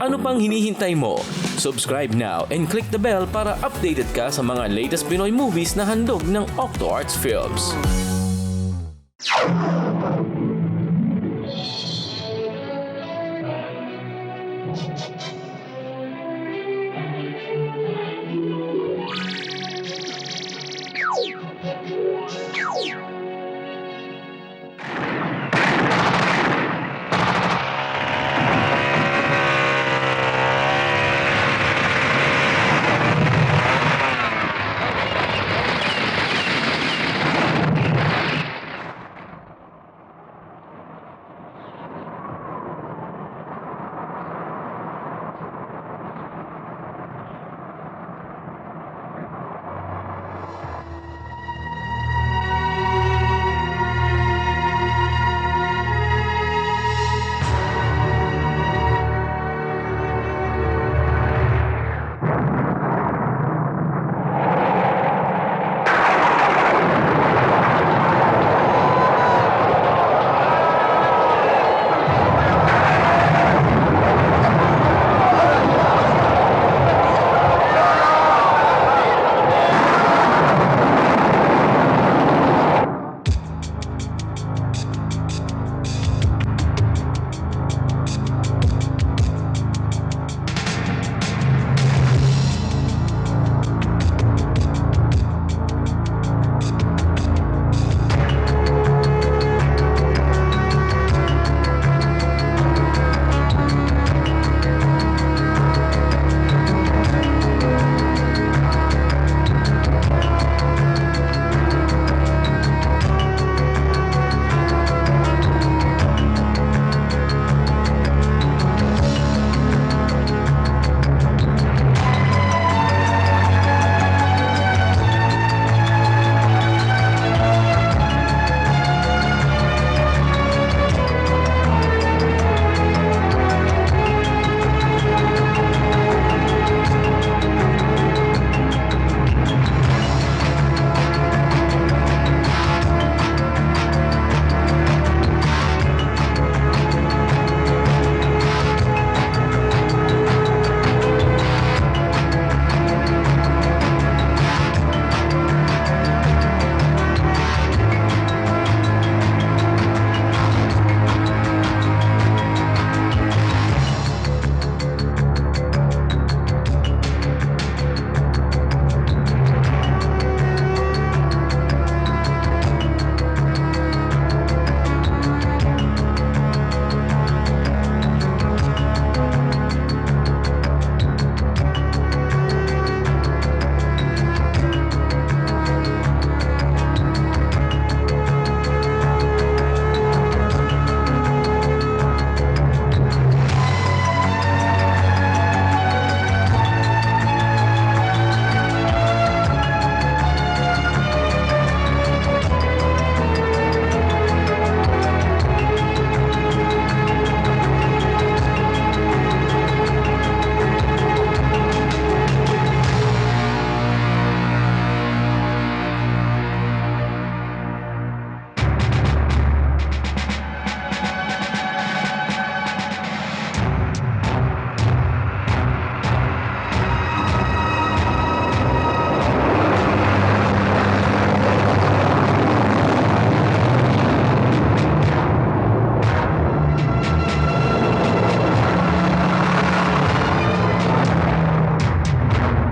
Ano pang hinihintay mo? Subscribe now and click the bell para updated ka sa mga latest Pinoy movies na handog ng Octo Arts Films.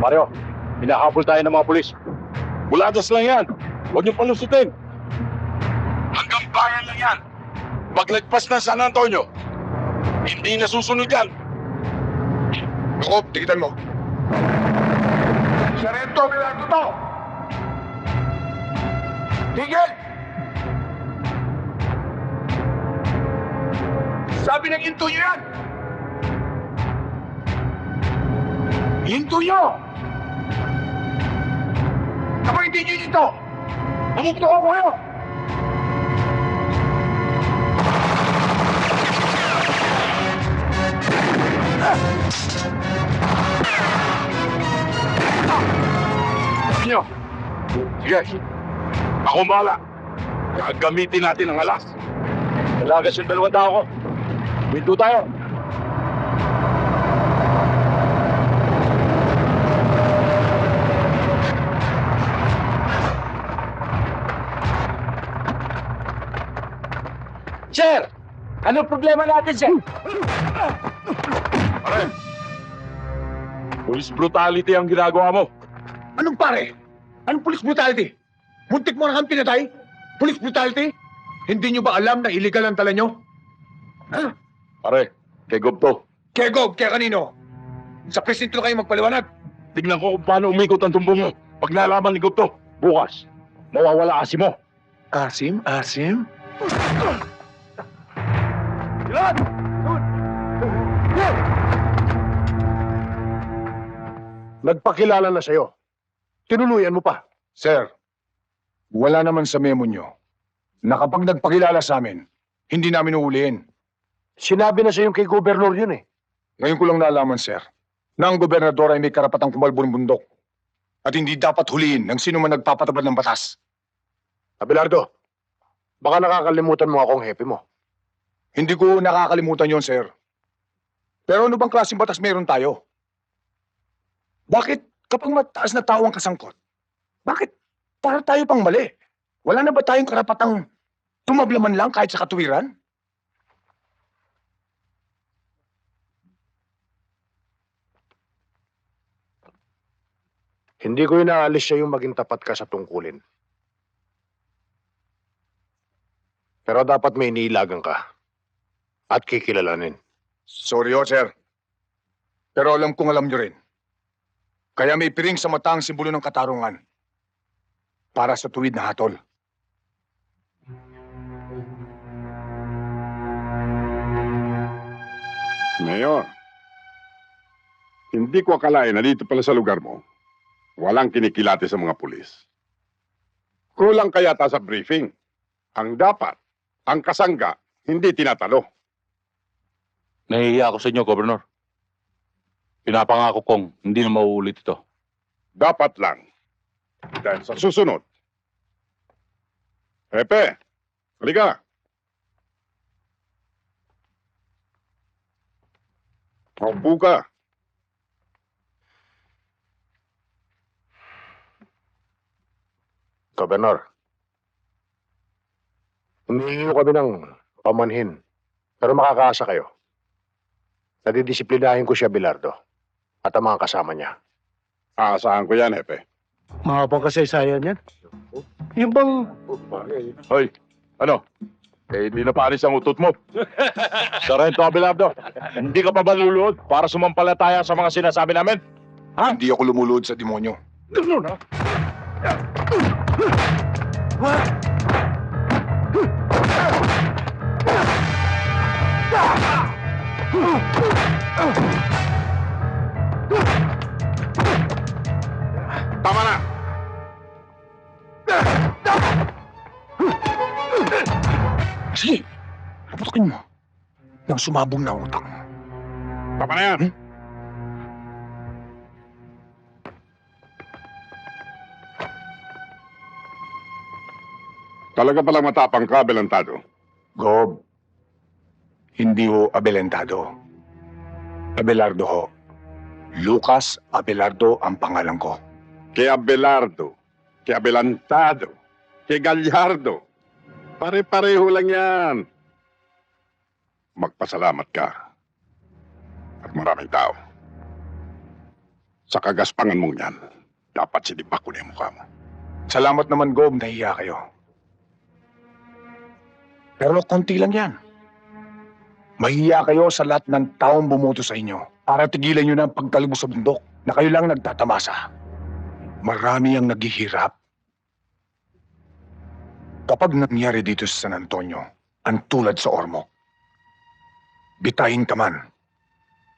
Mario, hinahabol tayo ng mga pulis. Buladas lang yan. Huwag niyong palusutin. Hanggang bayan lang yan. Paglagpas ng San Antonio, hindi na susunod yan. Ako, tikitan mo. Sarento, Milagro to! Tigil! Sabi ng hinto nyo yan! Hinto nyo! Kapag hindi nyo dito, bumukto ko kayo! Nyo! Sige, ako bahala. Gagamitin natin ang alas. Talagas yung dalawang tao ko. Winto tayo. Ano problema natin, sir? Pare, police brutality ang ginagawa mo. Anong pare? Anong police brutality? Muntik mo na kang pinatay? Police brutality? Hindi nyo ba alam na illegal ang tala nyo? Ha? Pare, kay Gob to. Kaya Gob, kaya kanino? Sa presinto na kayo magpaliwanag. Tignan ko kung paano umikot ang tumbong mo. Pag nalaman ni Gob to, bukas, mawawala kasi mo. Asim? Asim? Ilan! Nagpakilala na sa'yo. Tinuluyan mo pa. Sir, wala naman sa memo nyo na kapag nagpakilala sa amin, hindi namin uulihin. Sinabi na sa'yo kay gobernur yun eh. Ngayon ko lang nalaman, sir, na ang gobernador ay may karapatang kumalbo ng bundok at hindi dapat huliin ng sino man nagpapatabad ng batas. Abelardo, baka nakakalimutan mo akong hepe mo. Hindi ko nakakalimutan yon, sir. Pero ano bang klaseng batas meron tayo? Bakit kapag mataas na tao ang kasangkot, bakit para tayo pang mali? Wala na ba tayong karapatang tumablaman lang kahit sa katuwiran? Hindi ko inaalis siya yung maging tapat ka sa tungkulin. Pero dapat may iniilagan ka. At kikilalanin. Sorry ho, sir. Pero alam kong alam nyo rin. Kaya may piring sa mata ang simbolo ng katarungan. Para sa tuwid na hatol. Mayor, hindi ko akalain na dito pala sa lugar mo, walang kinikilati sa mga pulis. Kulang kaya ta sa briefing. Ang dapat, ang kasangga, hindi tinatalo. Nahihiya ako sa inyo, Gobernador. Pinapangako kong hindi na mauulit ito. Dapat lang. Dahil sa susunod. Pepe, halika. Maupo ka. Gobernur, humihingi kami ng pamanhin. Pero makakaasa kayo. Nadidisiplinahin ko siya, Bilardo. At ang mga kasama niya. Aasahan ko yan, Hepe. Mga kasaysayan yan. Yung bang... Hoy, ano? Eh, hindi na paris ang utot mo. Sarento Abelardo, hindi ka pa ba luluhod para sumampalataya sa mga sinasabi namin? Hindi ako lumulod sa demonyo. Tama na! Sige, naputokin mo. Nang sumabong na utang. Tama na yan! Talaga palang matapang ka, Belantado. Gob, hindi ho Abelentado. Abelardo ho. Lucas Abelardo ang pangalan ko. Kay Abelardo, kay Abelantado, kay Gallardo. Pare-pareho lang yan. Magpasalamat ka. At maraming tao. Sa kagaspangan mong yan, dapat sinipak ko na yung mukha mo. Salamat naman, Gob, nahiya kayo. Pero konti lang yan. Mahiya kayo sa lahat ng taong bumoto sa inyo para tigilan nyo na ang pagtalbo sa bundok na kayo lang nagtatamasa. Marami ang naghihirap. Kapag nangyari dito sa San Antonio, ang tulad sa Ormoc, bitahin ka man,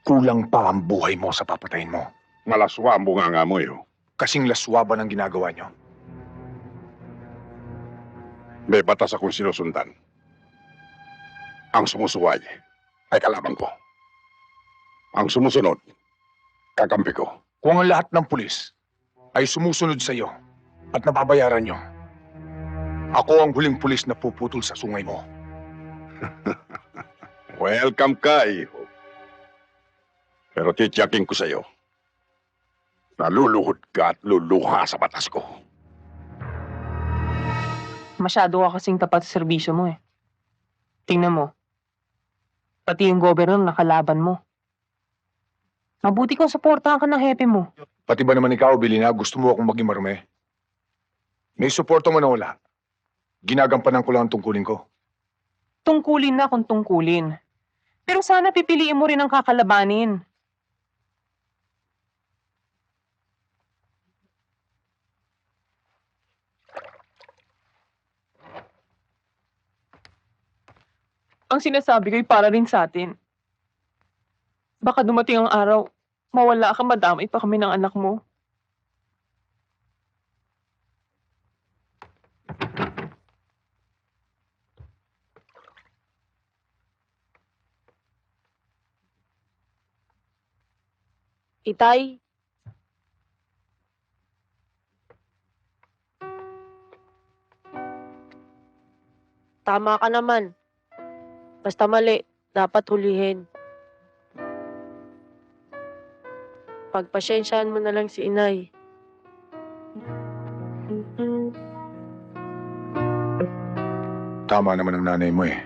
kulang pa ang buhay mo sa papatayin mo. Malaswa ang bunganga mo, eh. Kasing laswa ba ng ginagawa nyo? May batas akong sinusundan. Ang sumusuway ay kalaban ko. Ang sumusunod, kakampi ko. Kung ang lahat ng pulis ay sumusunod sa iyo at nababayaran nyo, ako ang huling pulis na puputol sa sungay mo. Welcome ka, iho. Pero titiyakin ko sa iyo, naluluhod ka at luluha sa batas ko. Masyado ka kasing tapat sa serbisyo mo eh. Tingnan mo, Pati yung governor nakalaban mo. Mabuti kung suportahan ka ng hepe mo. Pati ba naman ikaw, Belina, gusto mo akong maging marumi? May suporta mo na wala. Ginagampanan ko lang ang tungkulin ko. Tungkulin na kung tungkulin. Pero sana pipiliin mo rin ang kakalabanin. Ang sinasabi ko'y para rin sa atin. Baka dumating ang araw, mawala ka, madamay pa kami ng anak mo. Itay, tama ka naman. Basta mali, dapat hulihin. Pagpasyensyahan mo na lang si inay. Tama naman ang nanay mo eh.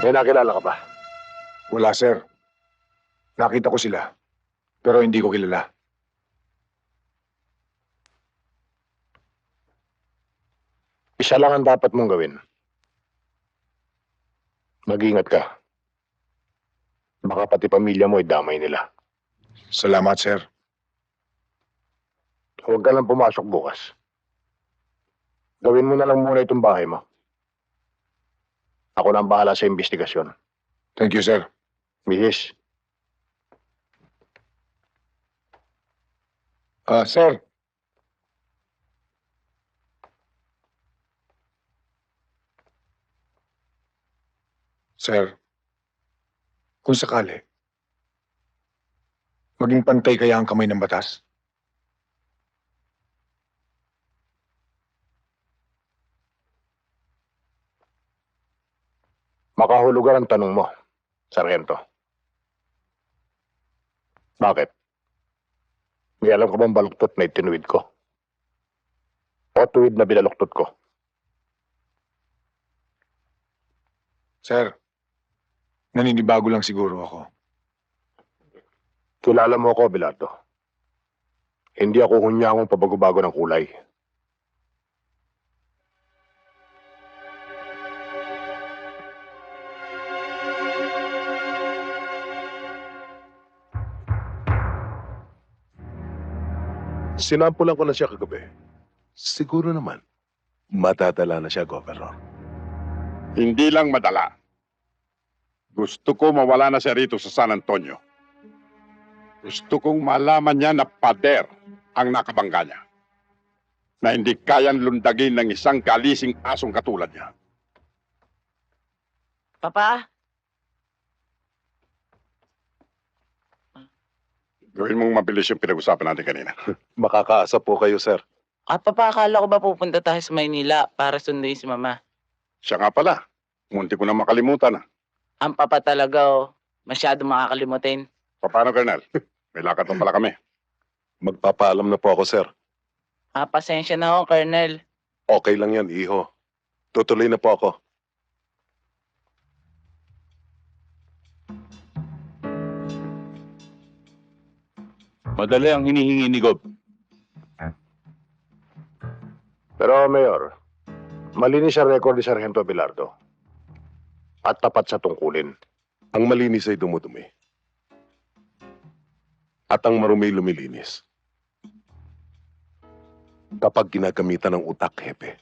May nakilala ka ba? Wala, sir. Nakita ko sila. Pero hindi ko kilala. Isa lang ang dapat mong gawin. Mag-ingat ka. Baka pati pamilya mo ay damay nila. Salamat, sir. Huwag ka lang pumasok bukas. Gawin mo na lang muna itong bahay mo. Ako na ang bahala sa investigasyon. Thank you, sir. Mihis, Sir. Sir, kung sakali, maging pantay kaya ang kamay ng batas? makahulugan ang tanong mo, Sargento. Bakit? May alam ka bang baluktot na itinuwid ko? O tuwid na binaluktot ko? Sir, naninibago lang siguro ako. Kilala mo ako, Bilardo. Hindi ako hunyangong pabago-bago ng kulay. Sinampulan ko na siya kagabi. Siguro naman, matadala na siya, Governor. Hindi lang madala. Gusto ko mawala na siya rito sa San Antonio. Gusto kong malaman niya na pader ang nakabangga niya. Na hindi kayang lundagin ng isang kalising asong katulad niya. Papa, Gawin mong mabilis yung pinag-usapan natin kanina. Makakaasa po kayo, sir. Papa, akala ko ba pupunta tayo sa Maynila para sunduin si Mama? Siya nga pala. Munti ko na makalimutan. Ang papa talaga, masyado makakalimutin. Paano, Colonel? May lakad pa pala kami. Magpapaalam na po ako, sir. Pasensya na ho, Colonel. Okay lang yan, iho. Tutuloy na po ako. Madali ang hinihingi ni Gob. Pero, Mayor, malinis ang record ni Sargento Bilardo. At tapat sa tungkulin. Ang malinis ay dumudumi. At ang marumi lumilinis. Kapag ginagamitan ng utak, hepe.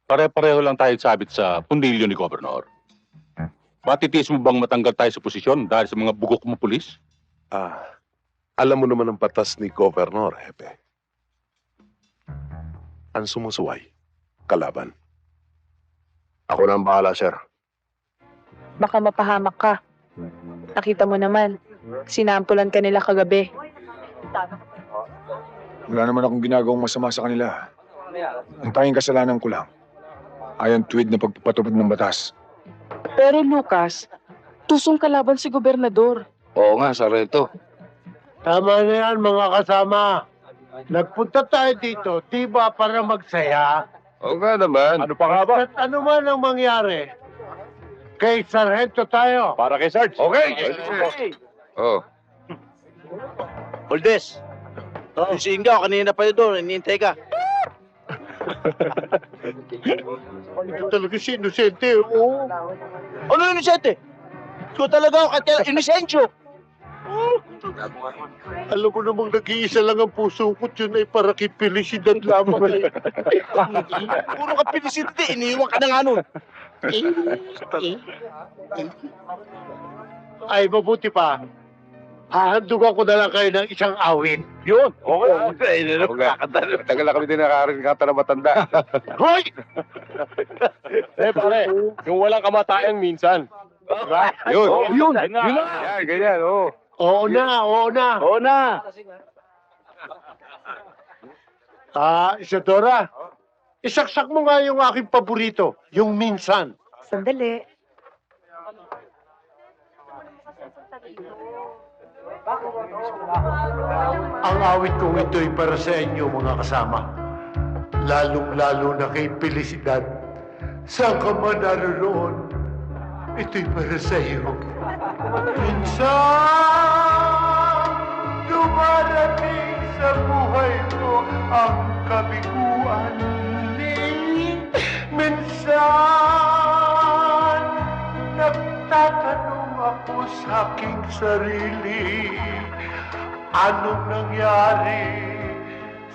Pare-pareho lang tayo sabit sa pundilyo ni Gobernador. Matitiis mo bang matanggal tayo sa posisyon dahil sa mga bugok mo pulis? Alam mo naman ang batas ni Governor, hepe. Ang sumusuway, kalaban. Ako na ang bahala, sir. Baka mapahamak ka. Nakita mo naman, sinampulan ka nila kagabi. Wala naman akong ginagawang masama sa kanila. Ang tanging kasalanan ko lang ay ang tuwid na pagpapatupad ng batas. Pero Lucas, tusong kalaban si gobernador. Oo nga, Sarento. Tama na yan, mga kasama. Nagpunta tayo dito, di ba para magsaya? Oo nga naman. Ano pa nga ba? At ano man ang mangyari, kay Sargento tayo. Para kay Sarge. Okay. Oh. Oldes! Oh. Si Ingaw, kanina pa yun doon, hinihintay ka. Ito talaga si Inosente, oo. Ano yun, Inosente? Ikaw talaga ako, kaya Inosentio! Alam mo namang nag-iisa lang ang puso ko, yun ay para kay Felicidad lamang. Puro ka pinisiti, iniiwan ka na nga nun. Ay, mabuti pa. Hahandugan ko na lang kayo ng isang awit. Yun, okay. Tagal na kami din nakarinig kanta na matanda. Hoy! Pare, yung walang kamatayang minsan. Yun. Yun. Yan, ganyan, oo. Oo na, oo na. Oo na! Isadora, isaksak mo nga yung aking paborito, yung minsan. Sandali. Ang awit kong ito'y para sa inyo, mga kasama. Lalong-lalo na kay Felicidad. Saan ka man naroon, ito'y para sa iyo. Minsan, dumarating sa buhay ko ang kabiguan. Minsan, nagtatanong ako sa aking sarili, anong nangyari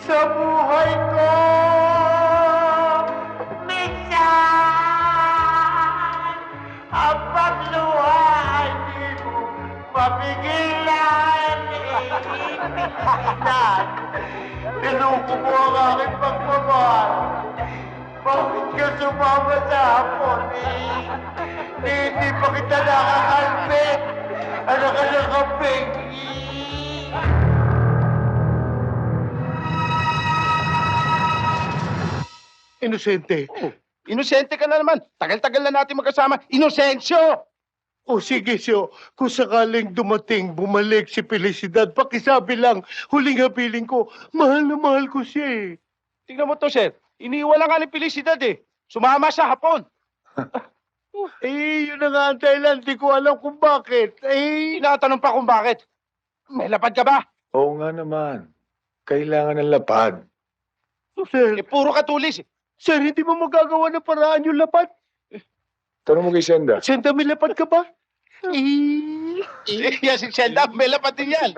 sa buhay ko? Minsan, ang pagluha ay di mo mapigilan. Minsan, niloko mo ang aking pagmamahal. Bakit ka sumama sa hapon? Hindi pa kita nakakalpit. Ano ka nakapig? Inosente. Inosente ka na naman. Tagal-tagal na natin magkasama. Inosensyo! O sige, Sio, kung sakaling dumating, bumalik si Felicidad, pakisabi lang, huling habiling ko, mahal na mahal ko siya eh. Tingnan mo to, sir. Iniiwan lang nga ni Felicidad eh. Sumama siya hapon. Eh, yun na nga ang dahilan, di ko alam kung bakit. Eh, Tinatanong pa kung bakit. May lapad ka ba? Oo nga naman. Kailangan ng lapad. sir, Eh, puro katulis. sir, hindi mo magagawa ng paraan yung lapad? Tanong mo kay Senda. Senta, may lapad ka ba? Yan si Senda, may lapad din yan.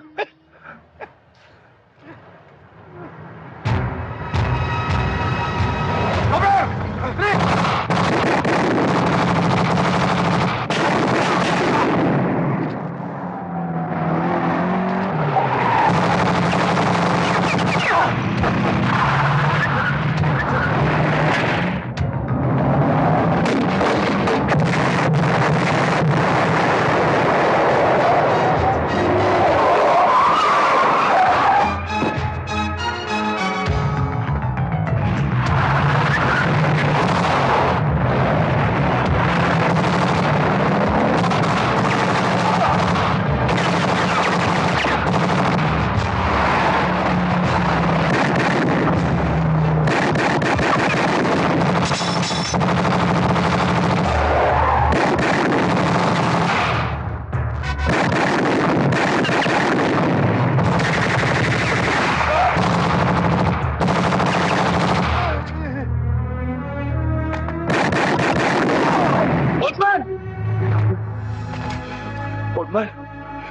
Oldman,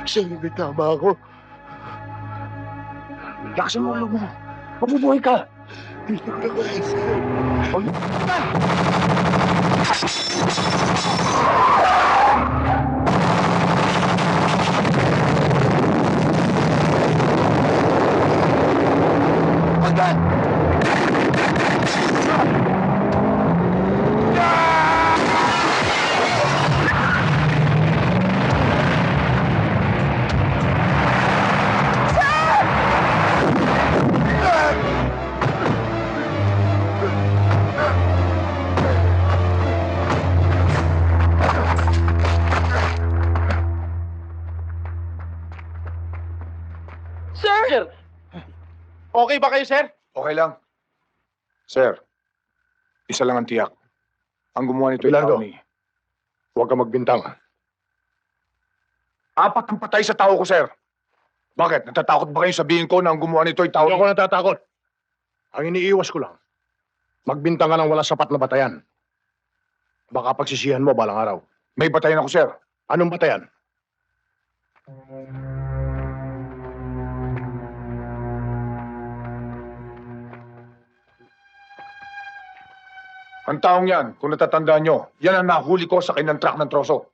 sir, may tama ako. Lakasan mo ulo mo. Mabubuhay ka. Dito na kayo, sir. Oldman! sir. Okay ba kayo, sir? Okay lang. Sir, isa lang ang tiyak. Ang gumawa nito ay Bilardo. tao ni... Huwag ka magbintang. 4 ang patay sa tao ko, sir. Bakit? Natatakot ba kayo sabihin ko na ang gumawa nito ay tao Hindi ni... ako natatakot. Ang iniiwas ko lang, magbintang ka ng wala sapat na batayan. Baka pagsisihan mo balang araw. May batayan ako, sir. Anong batayan? Ang taong yan, kung natatandaan nyo, yan ang nahuli ko sa kanyang truck ng troso.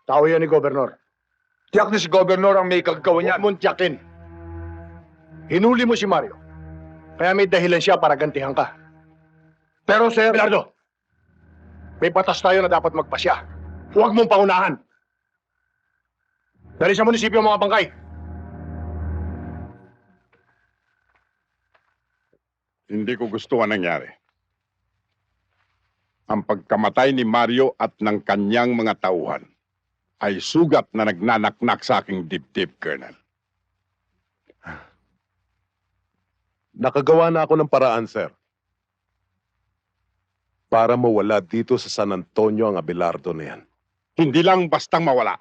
Tao yan ni Gobernador. Tiyak na si Governor ang may kagagawa Huwag niyan. mong tiyakin. Hinuli mo si Mario. Kaya may dahilan siya para gantihan ka. Pero, sir... Bilardo, may batas tayo na dapat magpasya. Huwag mong paunahan. Dali sa munisipyo ang mga bangkay. Hindi ko gusto ang nangyari. Ang pagkamatay ni Mario at ng kanyang mga tauhan ay sugat na nagnanaknak sa aking dibdib, Colonel. Nakagawa na ako ng paraan, sir. Para mawala dito sa San Antonio ang Abelardo na yan. Hindi lang bastang mawala.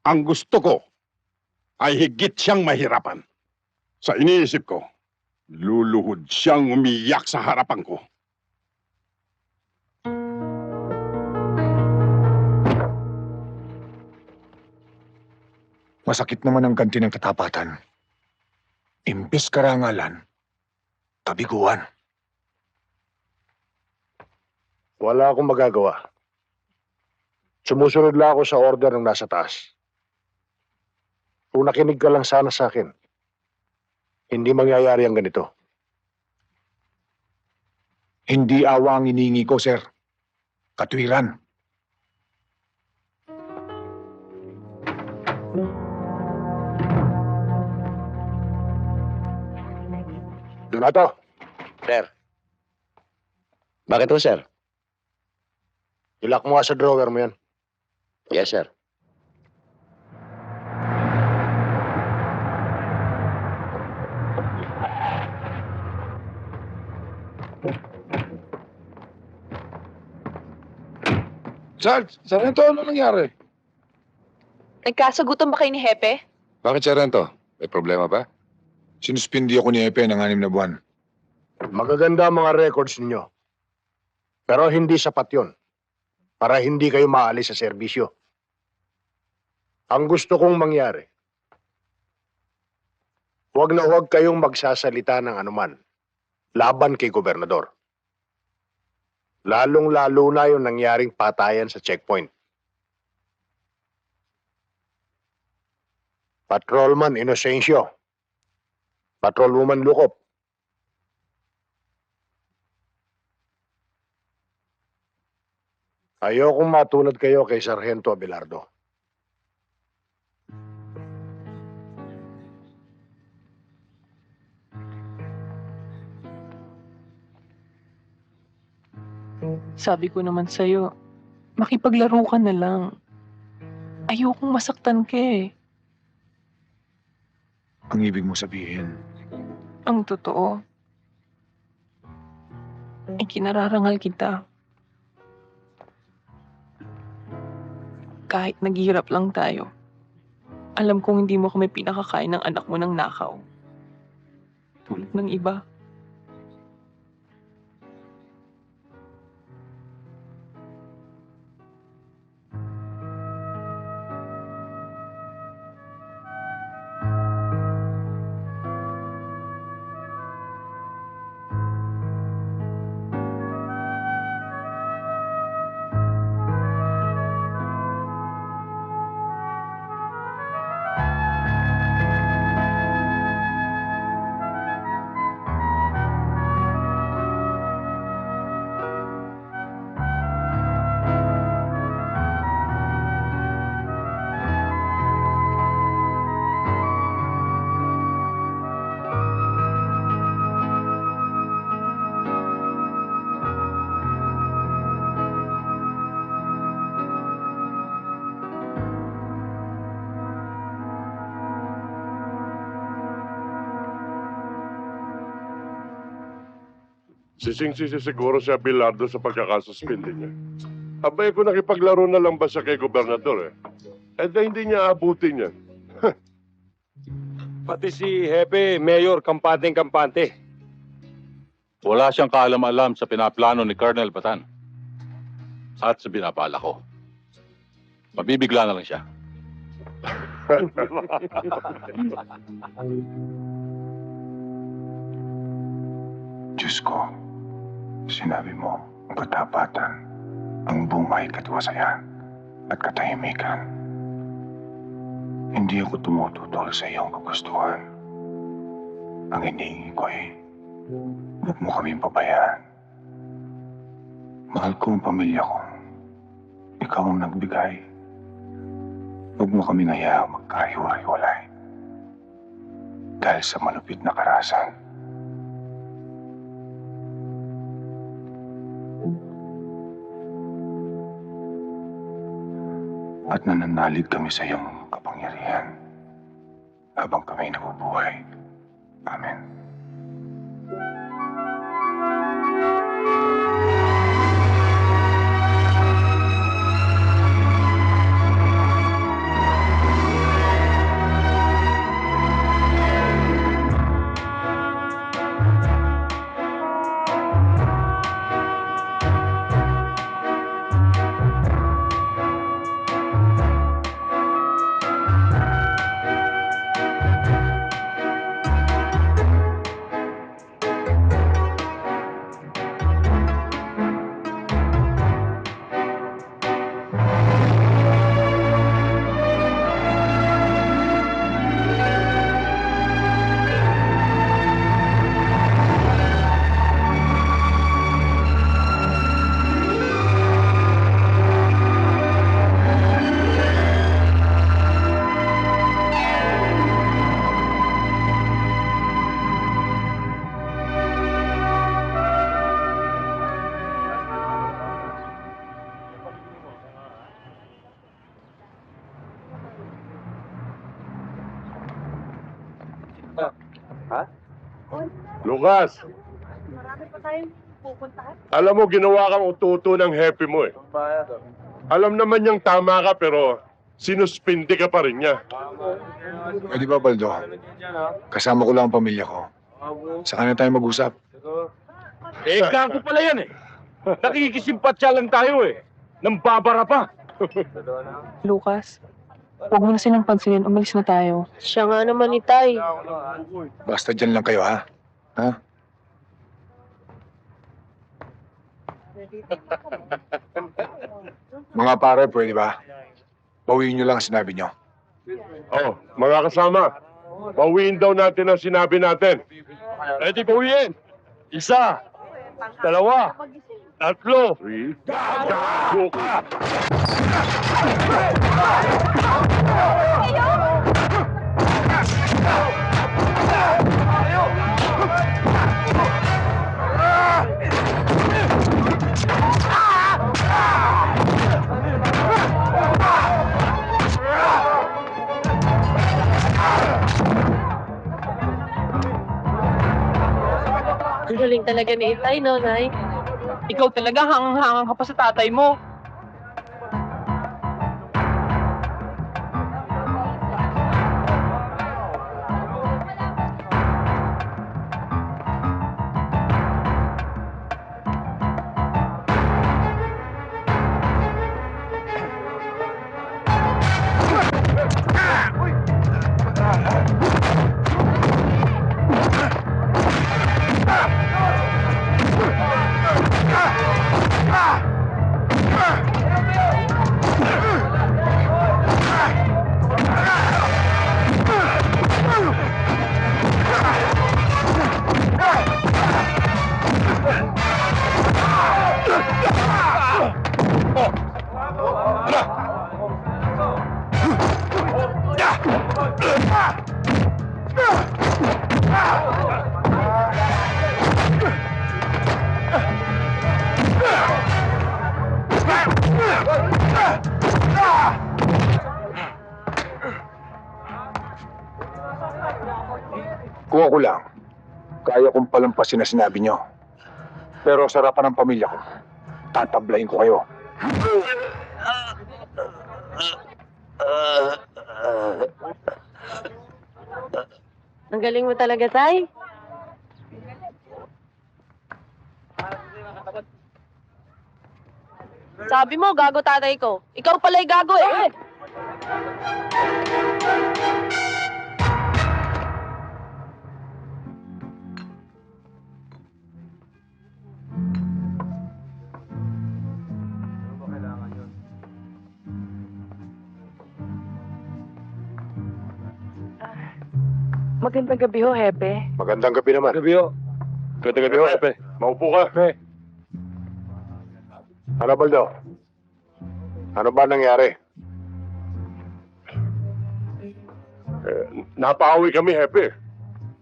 Ang gusto ko ay higit siyang mahirapan. Sa iniisip ko, luluhod siyang umiyak sa harapan ko. Masakit naman ang ganti ng katapatan. Imbes karangalan, kabiguan. Wala akong magagawa. Sumusunod lang ako sa order ng nasa taas. Kung nakinig ka lang sana sa akin, hindi mangyayari ang ganito. Hindi awa ang iniingi ko, sir. Katwiran. Donato. Sir. Bakit ho, sir? Ilak mo nga sa drawer mo yan. Yes, sir. Sarento, ano nangyari? Nagkasagutan ba kayo ni Hepe? Bakit, Sarento? May problema ba? Sinuspindi ako ni Epe ng 6 na buwan. Magaganda ang mga records ninyo. Pero hindi sapat yun para hindi kayo maalis sa serbisyo. Ang gusto kong mangyari, huwag na huwag kayong magsasalita ng anuman laban kay Gobernador. Lalong-lalo na yung nangyaring patayan sa checkpoint. Patrolman Inocencio. Patrolwoman Lukop. Ayokong matulad kayo kay Sargento Abelardo. Sabi ko naman sa'yo, makipaglaro ka na lang. Ayokong masaktan ka eh. Ang ibig mo sabihin, Ang totoo, ay kinararangal kita. Kahit naghihirap lang tayo, alam kong hindi mo kami pinakakain ng anak mo ng nakaw. Tulad ng iba. Sising-sisi siguro si Abelardo sa pagkakasuspindi niya. Abay ko nakipaglaro na lang ba siya kay gobernador eh? Eh di hindi niya abutin yan. Pati si Hepe, Mayor, kampanteng-kampante. Wala siyang kaalam-alam sa pinaplano ni Colonel Batan. At sa binabala ko. Mabibigla na lang siya. Diyos ko, sinabi mo, ang katapatan, ang bungay katwasayan at katahimikan. Hindi ako tumututol sa iyong kagustuhan. Ang hinihingi ko ay, huwag mo kaming pabayaan. Mahal ko ang pamilya ko. Ikaw ang nagbigay. Huwag mo kaming hayaang magkahiwa-hiwalay. Dahil sa malupit na karahasan. At nananalig kami sa iyong kapangyarihan habang kami nabubuhay. Amen. Lucas, Marami pa tayong pupuntahan. alam mo ginawa kang ututo ng happy mo eh. Alam naman niyang tama ka pero sinuspindi ka pa rin niya. Pwede ba, Baldo? Kasama ko lang ang pamilya ko. Saka na tayo mag-usap. Eh, gago pala yan eh. Nakikisimpatya lang tayo eh. Nang babara pa. Lucas, huwag mo na silang pansinin. Umalis na tayo. Siya nga naman, Itay. Basta dyan lang kayo, ha? Ha? Mga pare, pwede ba? Bawiin nyo lang ang sinabi nyo. Oh, mga kasama, bawiin daw natin ang sinabi natin. Ready bawiin. Isa. Dalawa. Tatlo. Three. Ang galing talaga ni Itay, no, Nay? Ikaw talaga hangang-hangang ka pa sa tatay mo. Kung ako lang, kaya kong palampasin na sinabi nyo. Pero sa harapan ng pamilya ko, tatablayin ko kayo. Ang galing mo talaga, Tay. Sabi mo, gago tatay ko. Ikaw pala'y gago eh. Magandang gabi ho, Hepe. Magandang gabi naman. Gabi ho. Ganda gabi ho, Epe. Maupo ka. Ano, Baldo? Ano ba nangyari? Napaawi kami, Hepe.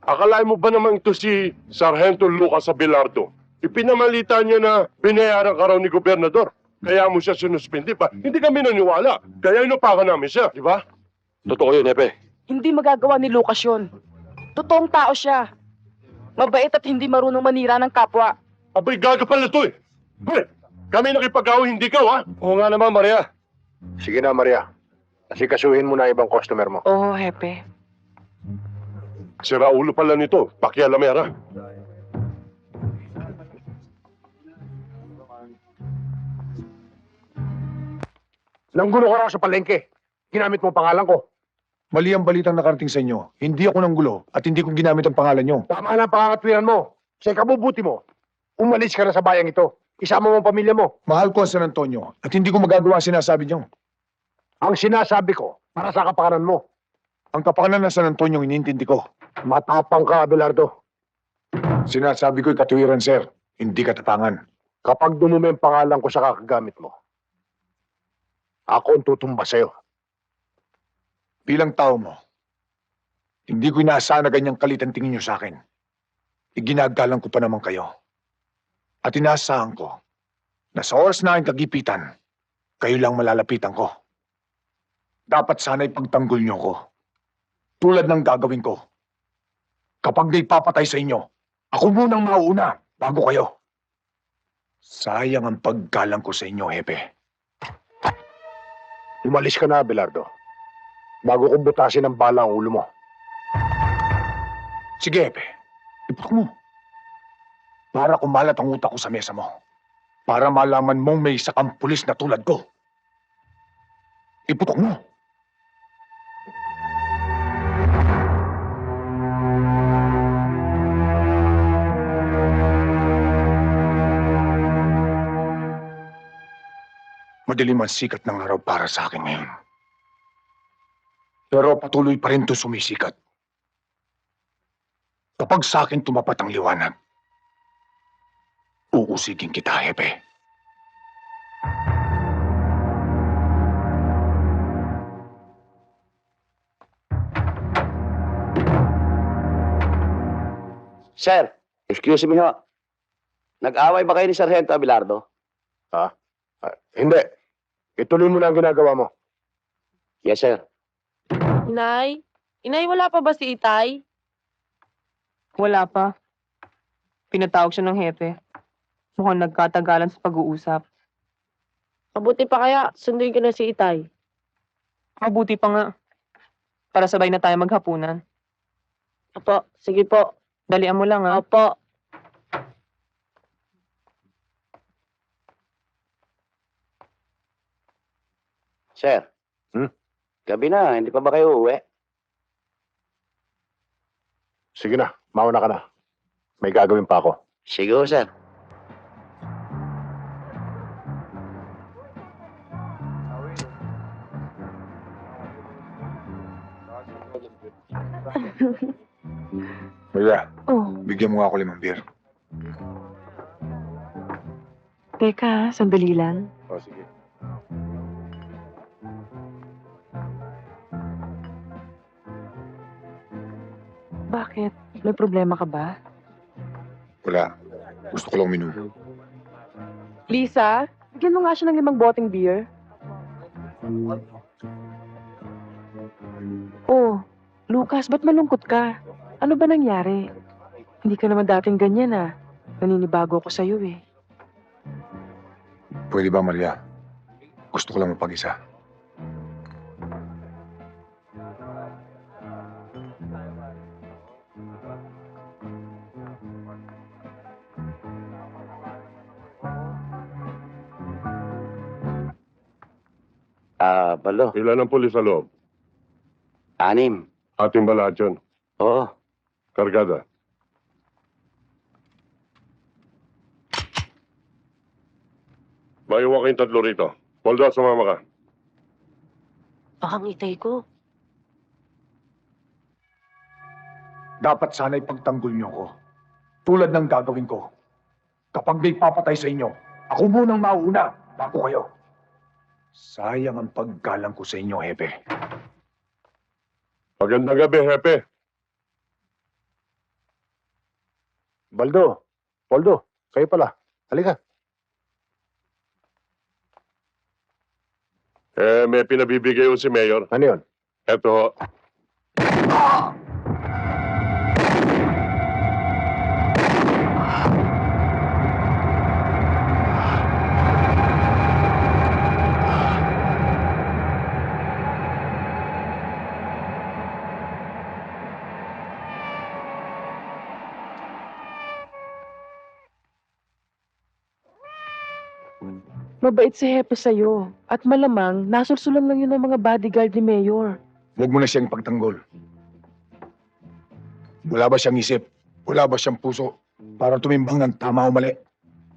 Akalain mo ba naman ito si Sargento Lucas Abelardo? Ipinamalita niya na binayaran ka raw ni Gobernador. Kaya mo siya sinuspindi pa. Hindi kami naniwala. Kaya inupakan namin siya, di ba? Totoo yun, Epe. Hindi magagawa ni Lucas yun. Totoong tao siya. Mabait at hindi marunong manira ng kapwa. Abay, gaga pala to eh. Hey, kami nakipag-away, hindi ka, ha? Oo nga naman, Maria. Sige na, Maria. Asikasuhin mo na ibang customer mo. Oo, Hepe. Si Raulo pala nito, pakialamera. Nanggulo ka raw sa palengke. Ginamit mo ang pangalan ko. Mali ang balitang nakarating sa inyo. Hindi ako nanggulo at hindi ko ginamit ang pangalan nyo. Tama na ang pangangatwiran mo. Sa ikabubuti mo, umalis ka na sa bayang ito. Isama mo ang pamilya mo. Mahal ko ang San Antonio at hindi ko magagawa ang sinasabi nyo. Ang sinasabi ko, para sa kapakanan mo. Ang kapakanan ng San Antonio inintindi ko. Matapang ka, Abelardo. Sinasabi ko'y katuwiran, sir. Hindi katapangan. Kapag dumumi ang pangalan ko sa kakagamit mo, ako ang tutumba sa'yo. Bilang tao mo, hindi ko inaasahan na ganyang kalit ang tingin nyo sa akin. Iginagalang ko pa naman kayo. At inaasahan ko na sa oras na aking kagipitan, kayo lang malalapitan ko. Dapat sana'y pagtanggol nyo ko. Tulad ng gagawin ko. Kapag may papatay sa inyo, ako munang mauuna bago kayo. Sayang ang paggalang ko sa inyo, Hepe. Umalis ka na, Abelardo. Bago ko butasin ang bala ang ulo mo. Sige, Hepe. Iputok mo. Para kumalat ang utak ko sa mesa mo. Para malaman mong may isa kang pulis na tulad ko. Iputok mo. Madilim ang sikat ng araw para sa akin ngayon. Pero patuloy pa rin ito sumisikat. Kapag sa akin tumapat ang liwanag, uusigin kita, Hepe. Sir, excuse me ho. Nag-away ba kayo ni Sargento Abelardo? Hindi. Ituloy mo na ang ginagawa mo. Yes, sir. Inay? Inay, wala pa ba si Itay? Wala pa. Pinatawag siya ng Hepe. Mukhang nagkatagalan sa pag-uusap. Mabuti pa kaya, sunduin ko na si Itay. Mabuti pa nga. Para sabay na tayo maghapunan. Opo, sige po. Dalian mo lang, ha? Opo. Sir. Gabi na, hindi pa ba kayo uuwi? Sige na, mauna ka na. May gagawin pa ako. Siguro, sir. Maria, Oh, bigyan mo nga ako 5 beer. teka, sandali lang. Sige. Bakit? May problema ka ba? Wala. Gusto ko lang uminom. Lisa, bigyan mo nga siya ng 5 boteng beer. Oh, Lucas, ba't malungkot ka? Ano ba nangyari? Hindi ka naman dating ganyan, ah. Naninibago ako sa'yo eh. Pwede ba, Maria? Gusto ko lang mapag-isa. Baldo, Ilan ang pulis sa loob? 6. Ating ba lahat yun? Oo. Kargada. Maiwan kayong 3 rito. Poldo, sumama ka. Baka itay ko. Dapat sana'y pagtanggol niyo ko. Tulad ng gagawin ko. Kapag may papatay sa inyo, ako munang mauuna bago kayo. Sayang ang paggalang ko sa inyo, Hepe. Magandang gabi, Hepe. Baldo, Poldo, kayo pala. Halika. May pinabibigay si Mayor. Ano yun? Eto ho. Mabait si Hepe sa'yo. At malamang, nasulsulan lang yun ng mga bodyguard ni Mayor. Huwag mo na siyang pagtanggol. Wala ba siyang isip? Wala ba siyang puso? Para tumimbang ng tama o mali?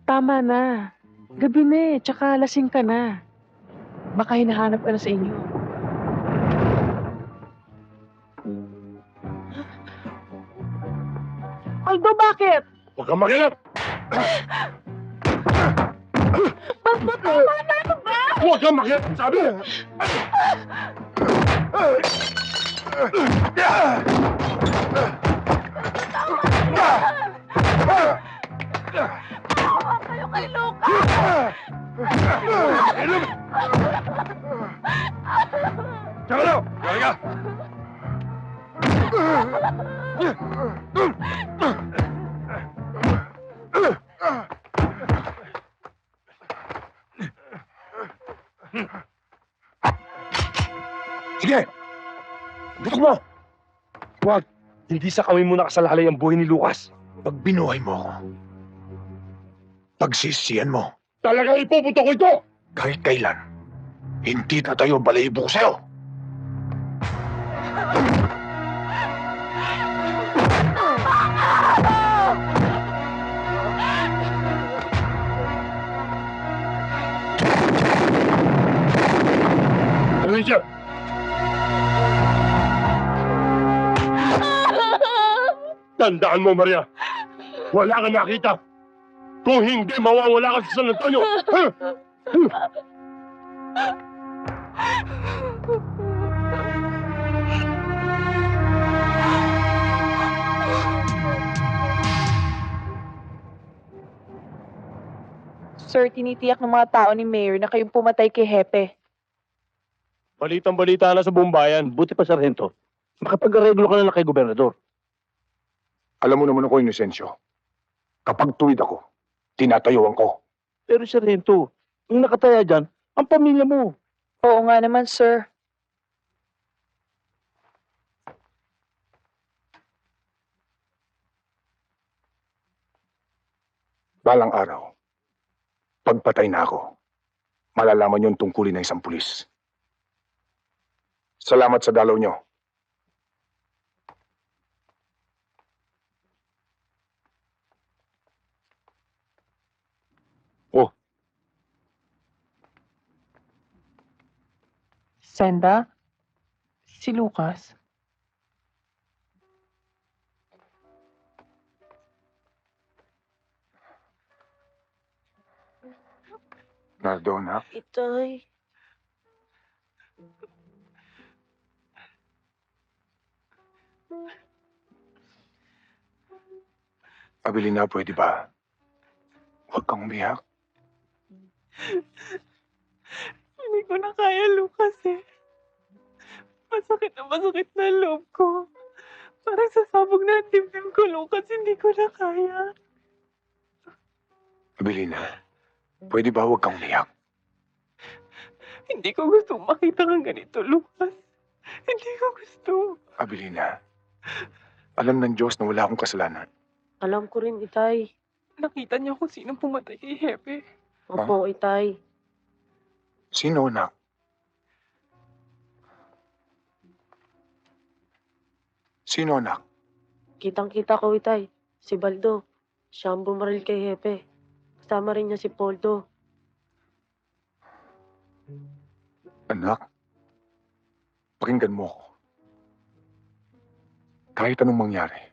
Tama na. Gabi na eh, tsaka lasing ka na. Baka hinahanap ka na sa inyo. Aldo, bakit? Huwag kang makialam! Baldo, tama na! Ano ba? Huwag kang makialam! Sabi! Awa kayo kay Lucas! Tsaka na! Tsaka ka! Sige! Butok mo! Huwag. Hindi sa kami mo nakasalalay ang buhay ni Lucas. Pag binuhay mo ako, pagsisiyan mo, Talaga ipuputo ko ito! kahit kailan, hindi tatayo ang balahibo ko sa'yo! Ano siya? Tandaan mo, Maria. Wala kang nakita. Kung hindi, mawawala ka sa San Antonio. Ha? Sir, tinitiyak ng mga tao ni Mayor na kayong pumatay kay Hepe. Balitang-balita na sa buong bayan. Buti pa, Sargento. Makapag-areglo ka na lang kay Gobernador. Alam mo naman ako, Inosensyo. Kapag tuwid ako, tinatayuan ko. Pero, Sargento, ang nakataya dyan, ang pamilya mo. Oo nga naman, sir. Balang araw, pagpatay na ako, malalaman yung tungkulin ng isang pulis. Salamat sa dalaw nyo. Senda? Si Lucas? Nardo, na. Itay. Abilina, pwede ba? Huwag kang umiyak. Hindi ko na kaya, Lucas eh. Masakit na loob ko. Parang sasabog na ang dibdib ko, Lucas. Hindi ko na kaya. Abilina, pwede ba huwag kang umiyak? Hindi ko gusto makita kang ganito, Lucas. Hindi ko gusto. Abilina, alam ng Diyos na wala akong kasalanan. Alam ko rin, Itay. Nakita niyo kung sinong pumatay kay Hepe. Opo, Itay. Sino, anak? Sino, anak? Kitang-kita ko, Itay. Si Baldo. Siya ang bumaril kay Hepe. Kasama rin niya si Poldo. Anak, pakinggan mo ako. Kahit anong mangyari,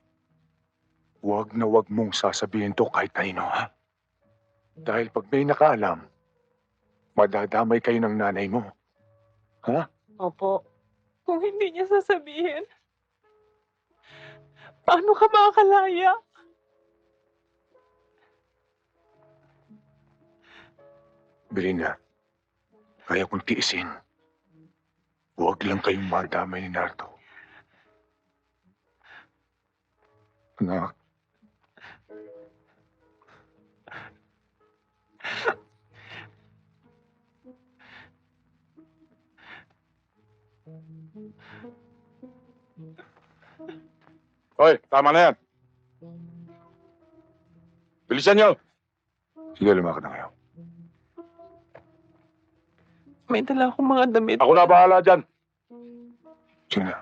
huwag na huwag mong sasabihin to kahit kanino, ha? Dahil pag may nakaalam, madadamay kayo ng nanay mo. Ha? Opo. Kung hindi niya sasabihin, paano ka makakalaya? Belina, kaya kong tiisin. Huwag lang kayong madamay ni Nardo. Anak. Hoy, tama na yan. Bilisan nyo. Sige, lumakad na kayo. May dala akong mga damit. Ako na bahala dyan. Sige na.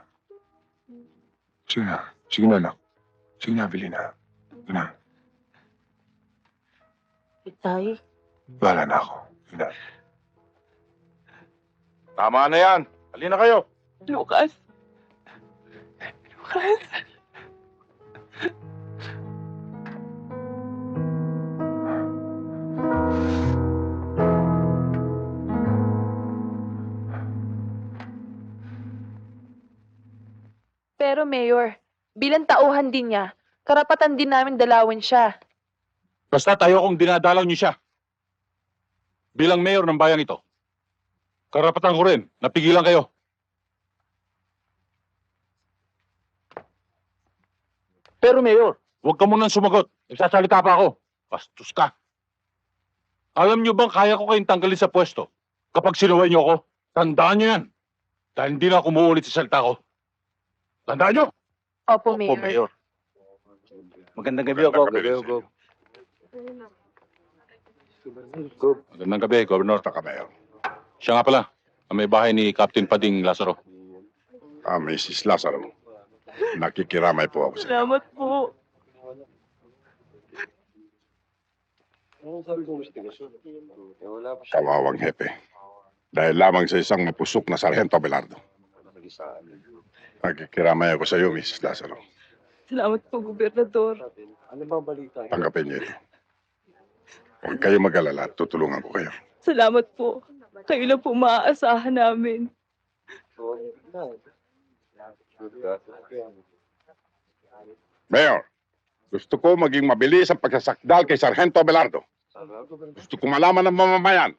Sige na. Sige na, anak. Sige na, Belina. Sige na. Itay. Bahala na ako. Sige na. Tama na yan. Halina kayo. Lucas. Lucas. Pero Mayor, bilang tauhan din niya, karapatan din namin dalawin siya. Basta tayo kung dinadalaw niyo siya. Bilang mayor ng bayang ito, karapatan ko rin, napigilan kayo. Pero Mayor, huwag ka munang sumagot. Nagsasalita pa ako. Bastos ka. Alam niyo bang kaya ko kayong tanggalin sa pwesto kapag sinuway niyo ako? Tandaan niyo yan. Dahil hindi na ako umuulit sa salita ko. Tandaan niyo? Opo, Mayor. Magandang gabi ako. Magandang gabi, Governor. Mayor. Siya nga pala, ang may bahay ni Captain Pading Lazaro. Mrs. Lazaro. Nakikiramay po ako sa Salamat po. kawawang hepe. Dahil lamang sa isang mapusok na Sargento Abelardo. Nakikiramay ako sa iyo, Mrs. Lazaro. Salamat po, Gobernador. Tanggapin niyo ito. Huwag kayo mag-alala at tutulungan ko kayo. Salamat po. Kayo lang po maaasahan namin. Mayor, gusto ko maging mabilis ang pagsasakdal kay Sargento Abelardo. Gusto ko malaman ng mamamayan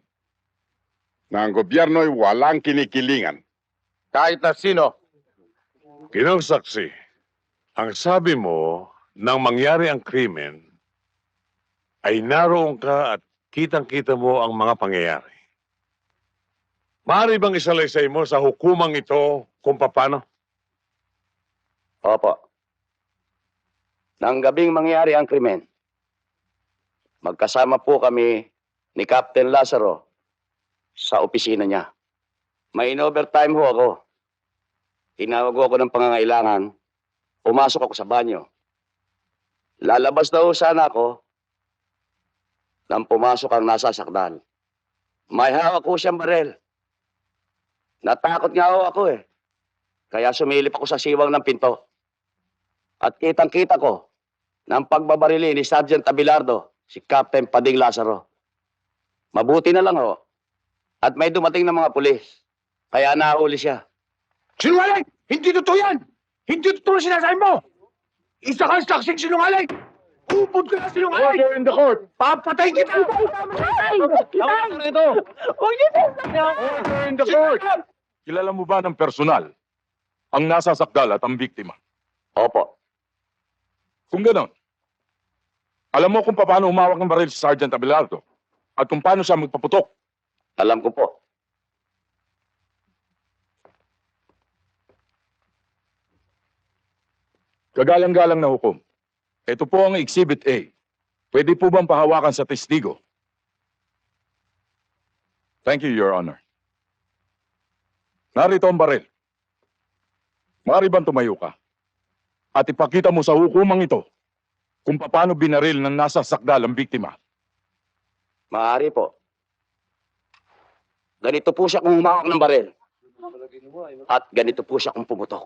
na ang gobyerno ay walang kinikilingan. Kahit na sino. Ginong saksi, ang sabi mo nang mangyari ang krimen ay naroon ka at kitang-kita mo ang mga pangyayari. Maaari bang isalaysay mo sa hukumang ito kung paano? Opo. Nang gabing mangyari ang krimen, magkasama po kami ni Captain Lazaro sa opisina niya. May in-overtime ho ako. Tinawag ako ng pangangailangan. Pumasok ako sa banyo. Lalabas na ho sana ako nang pumasok ang nasasakdal. May hawak ko siyang barel. Natakot nga ho ako eh. Kaya sumilip ako sa siwang ng pinto. At kitang-kita ko ng pagbabarili ni Sergeant Abelardo, si Captain Pading Lazaro. Mabuti na lang ho. At may dumating na mga pulis. Kaya nahuli siya. Sinungaling! Hindi totoo yan! Hindi totoo sinasabi mo! Isa kang saksing sinungaling! Upod ka na sinungaling! Order in the court! Papatayin kita! Order in the court! Kilala mo ba ng personal ang nasasakdal at ang biktima? Opo. Kung ganon, Alam mo kung paano humawak ng baril si Sergeant Abelardo at kung paano siya magpaputok. Alam ko po. Kagalang-galang na hukom. Ito po ang Exhibit A. Pwede po bang pahawakan sa testigo? Thank you, Your Honor. Narito ang baril. Maaari bang tumayo ka? At ipakita mo sa hukumang ito kung paano binaril ng nasa sakdal ang biktima. Maaari po. Ganito po siya kung humawak ng baril. At ganito po siya kung pumutok.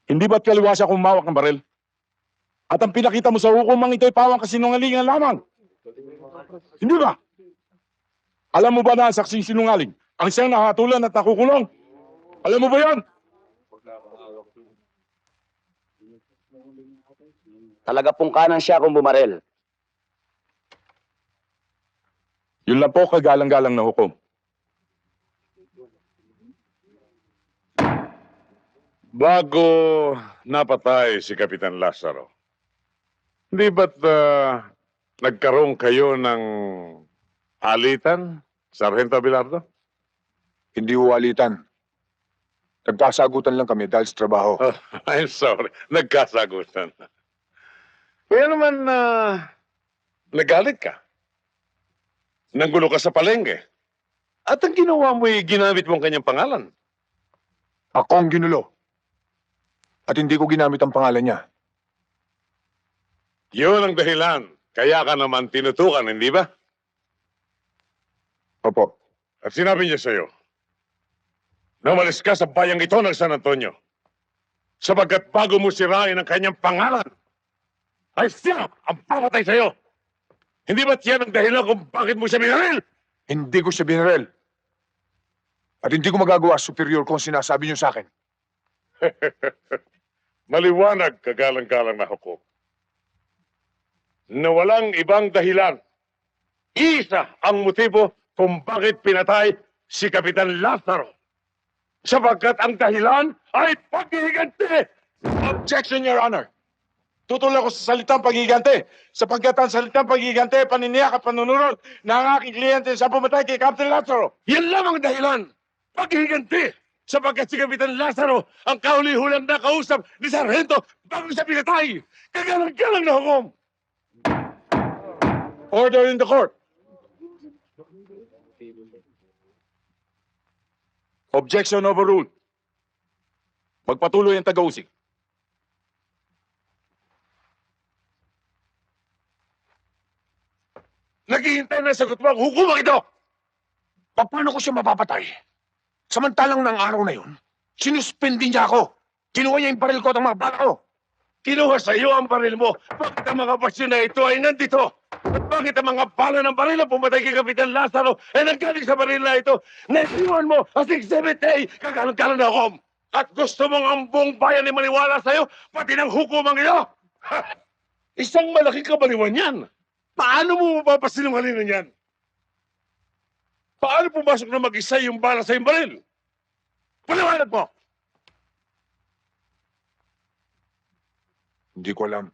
Hindi ba't kaliwa siya kung humawak ng baril? At ang pinakita mo sa hukumang ito ay pawang kasinungalingan lamang. Hindi ba? Alam mo ba na ang saksing sinungaling? Ang siyang nakatulan at nakukulong? Alam mo ba yan? Talaga pong kanan siya kung bumaril. Yun lang po kagalang-galang na hukom. Bago napatay si Kapitan Lazaro, hindi ba't nagkaroon kayo ng alitan, Sargento Abelardo? Hindi huwalitan. Nagkasagutan lang kami dahil sa trabaho. Oh, I'm sorry, nagkasagutan. Kaya naman nagalit ka. Nanggulo ka sa palengke. At ang ginawa mo ay ginamit mo ang kanyang pangalan. Ako ang ginulo. At hindi ko ginamit ang pangalan niya. Yun ang dahilan. Kaya ka naman tinutukan, hindi ba? Opo. At sinabi niya sa'yo, na umalis ka sa bayang ito ng San Antonio. Sapagkat bago mo sirain ang kanyang pangalan, ay siya ang papatay sa'yo. Hindi ba't yan ang dahilan kung bakit mo siya binaril? Hindi ko siya binaril. At hindi ko magagawa superior kung sinasabi niyo sa akin. Maliwanag, kagalang-galang na hukom, na walang ibang dahilan. Isa ang motibo kung bakit pinatay si Kapitan Lazaro. Sapagkat ang dahilan ay paghihiganti. Objection, Your Honor. Tutulak ko sa salitang paghihiganti. Sapagkat ang salitang paghihiganti ay paniniyak at panunurol na ang aking kliyente sa pumatay kay Captain Lazaro. Yan lang ang dahilan. Paghihiganti. Sapagkat si Kapitan Lazaro ang kauli-hulang na kausap ni Sargento bago siya pinatay. Kagalang-galang na hukom. Order in the court. Objection overruled. Magpatuloy ang taga-usig. Naghihintay na sagot mo ang hukumang ito. Paano ko siya mapapatay? Samantalang ng araw na yun, sinuspindi niya ako. Kinuha niya yung baril ko at ang mga bala ko. Kinuha sa iyo ang baril mo. Bakit ang mga basyon na ito ay nandito? At bakit ang mga bala ng baril na pumatay kay Kapitan Lazaro ay nanggaling sa baril na ito? Naiwan mo as Exhibit A, kagalang-galang na hukom. At gusto mong ang buong bayan ay maniwala sa iyo, pati ng hukumang ito. Isang malaking kabaliwan yan. Paano mo mapapasinungalingan yan? Paano pumasok na mag-isa yung bala sa iyong baril? Paliwanag mo! Hindi ko alam.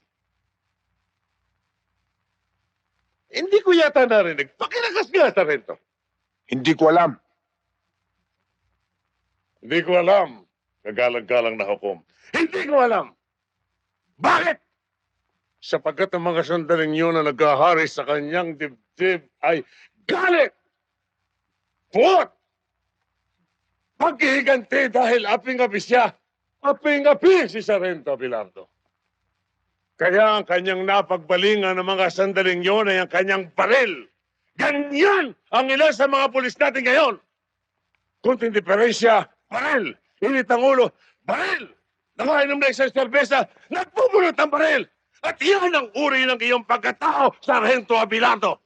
Hindi ko yata narinig. Pakilakas nga, Sargento. Hindi ko alam. Hindi ko alam. Kagalang-galang na hukom. Hindi ko alam. Bakit? Sapagkat ang mga sandaling yun na naghahari sa kanyang dibdib ay galit! Puot! Paghihiganti dahil aping-api siya. Aping-api si Sargento Abelardo. Kaya ang kanyang napagbalingan ng mga sandaling yun ay ang kanyang baril. Ganyan ang ilan sa mga pulis natin ngayon. Kunting diferensya, baril. Init ang ulo, baril. Nakainom na isang serbesa, nagpupulot ang baril. At iyan ang uri ng iyong pagkatao, Sargento Abelardo.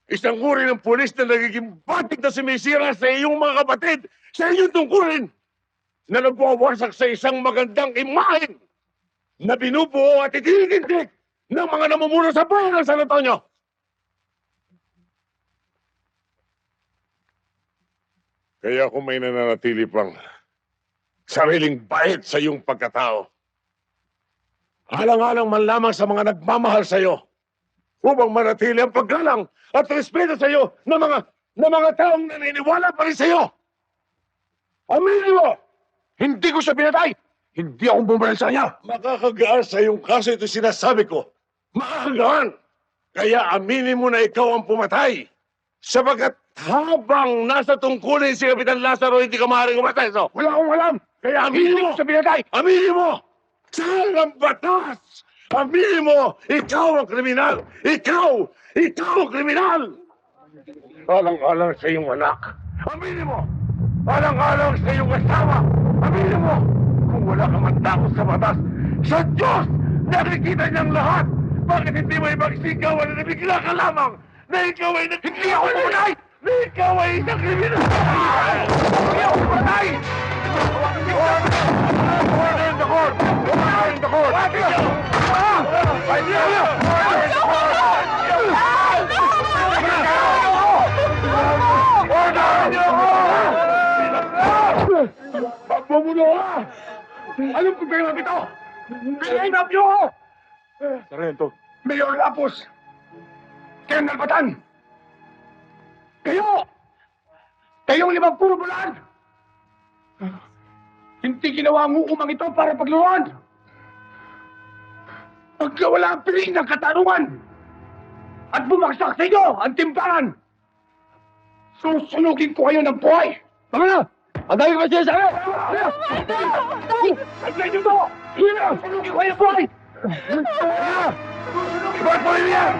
Isang uri ng pulis na nagiging batik na sumisira sa iyong mga kapatid, sa iyong tungkulin, na nagwawasak sa isang magandang imahen na binubuo at itinitindig ng mga namumuno sa bayan ng San Antonio. Kaya kung may nananatili pang sariling bait sa iyong pagkatao. Alang-alang man lamang sa mga nagmamahal sa iyo upang manatili ang paggalang at respeto sa iyo ng mga taong naniniwala pa rin sa iyo. Aminin mo! Hindi ko siya pinatay! Hindi akong bumaril sa kanya! Makakagaan sa iyong kaso ito sinasabi ko. Makakagaan! Kaya aminin mo na ikaw ang pumatay. Sapagkat habang nasa tungkulin si Kapitan Lazaro, hindi ka maaaring umatay. So, Wala akong alam! kaya aminin Hindi mo! ko siya pinatay! Aminin mo! Saan ang batas? Aminin mo! Ikaw ang kriminal! Ikaw! Ikaw ang kriminal! Alang-alang sa iyong anak. Aminin mo! Alang-alang sa iyong asawa. Aminin mo! Kung wala ka man takot sa batas, sa Diyos! Nakikita niyang lahat! Bakit hindi mo ipagsigawan na nabigla ka lamang na ikaw ay Hindi ako pumatay! na ikaw ay isang kriminal! Hindi ako pumatay! Order in the court! Order in the court! Magmumuno ka! Anong problema ito? Pinahintap niyo ako! Sargento. Mayor Lapos! Colonel Batan! Kayo! Kayong 50 bulan! Hindi ginawa ang hukumang ito para pagluruan! Pagkawala ang piling ng katarungan! At bumagsak sa inyo ang timbangan! Susunugin ko kayo ng buhay! Tama na! Ang dami ko siya sabi! Agay niyo to! Sige na! Sunugin ko kayo ng buhay! Ibang po rin yan!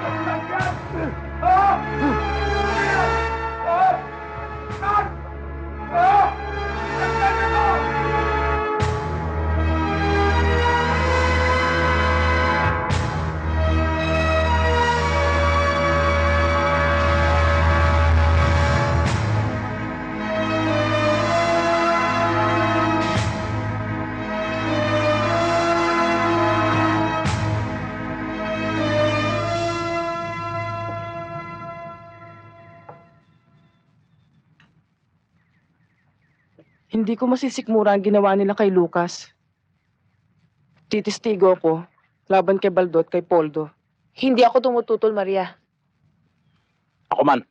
Hindi ko masisikmura ang ginawa nila kay Lucas. Titistigo ko, laban kay Baldo at kay Poldo. Hindi ako tumututol, Maria. Ako man.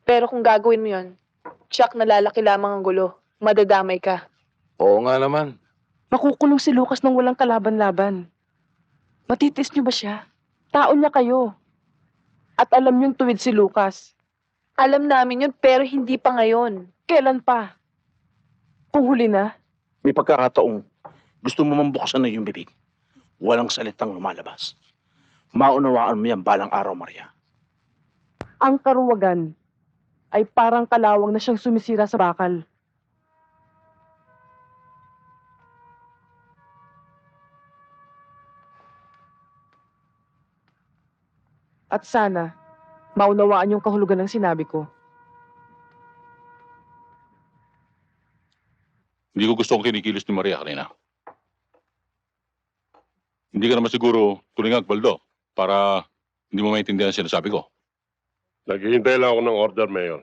Pero kung gagawin mo yon, tsak na lalaki lamang ang gulo. Madadamay ka. Oo nga naman. Makukulong si Lucas nang walang kalaban-laban. Matitis niyo ba siya? Taon niya kayo. At alam niyong tuwid si Lucas. Alam namin yun, pero hindi pa ngayon. Kailan pa? Kung huli na, May pagkakataong gusto mo mambuksan na yung bibig. Walang salitang lumalabas. Maunawaan mo yan balang araw, Maria. ang karuwagan ay parang kalawang na siyang sumisira sa bakal. At sana, maunawaan yung kahulugan ng sinabi ko. Hindi ko gusto ang kinikilos ni Maria kanina. Hindi ka naman siguro tulingag, Baldo, para hindi mo maintindihan ang sinasabi ko. Naghihintay lang ako ng order, Mayor.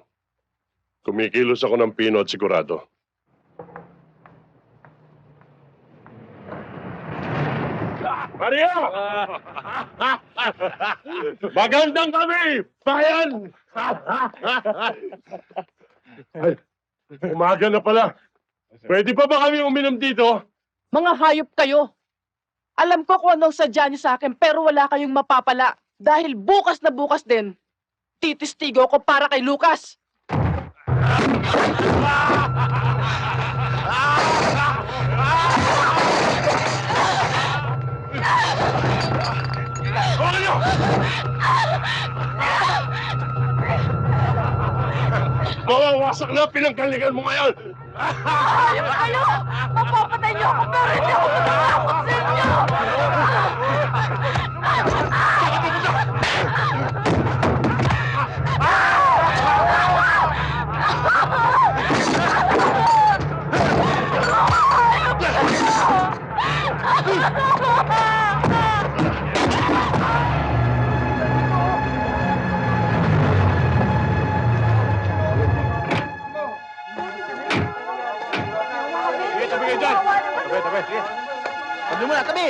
Kumikilos ako ng pino at sigurado. Maria! Magandang kami! Bayan! Ay, umaga na pala. Pwede pa ba kami uminom dito? Mga hayop kayo! Alam ko kung anong sadya niyo sa akin pero wala kayong mapapala. Dahil bukas na bukas din, titistigo ko para kay Lucas. Mawawasak na pinanggalingan mo ngayon! Hayop kayo! Mapapatay niyo ako pero hindi ako matatakot sa inyo! Tabi mo na, tabi!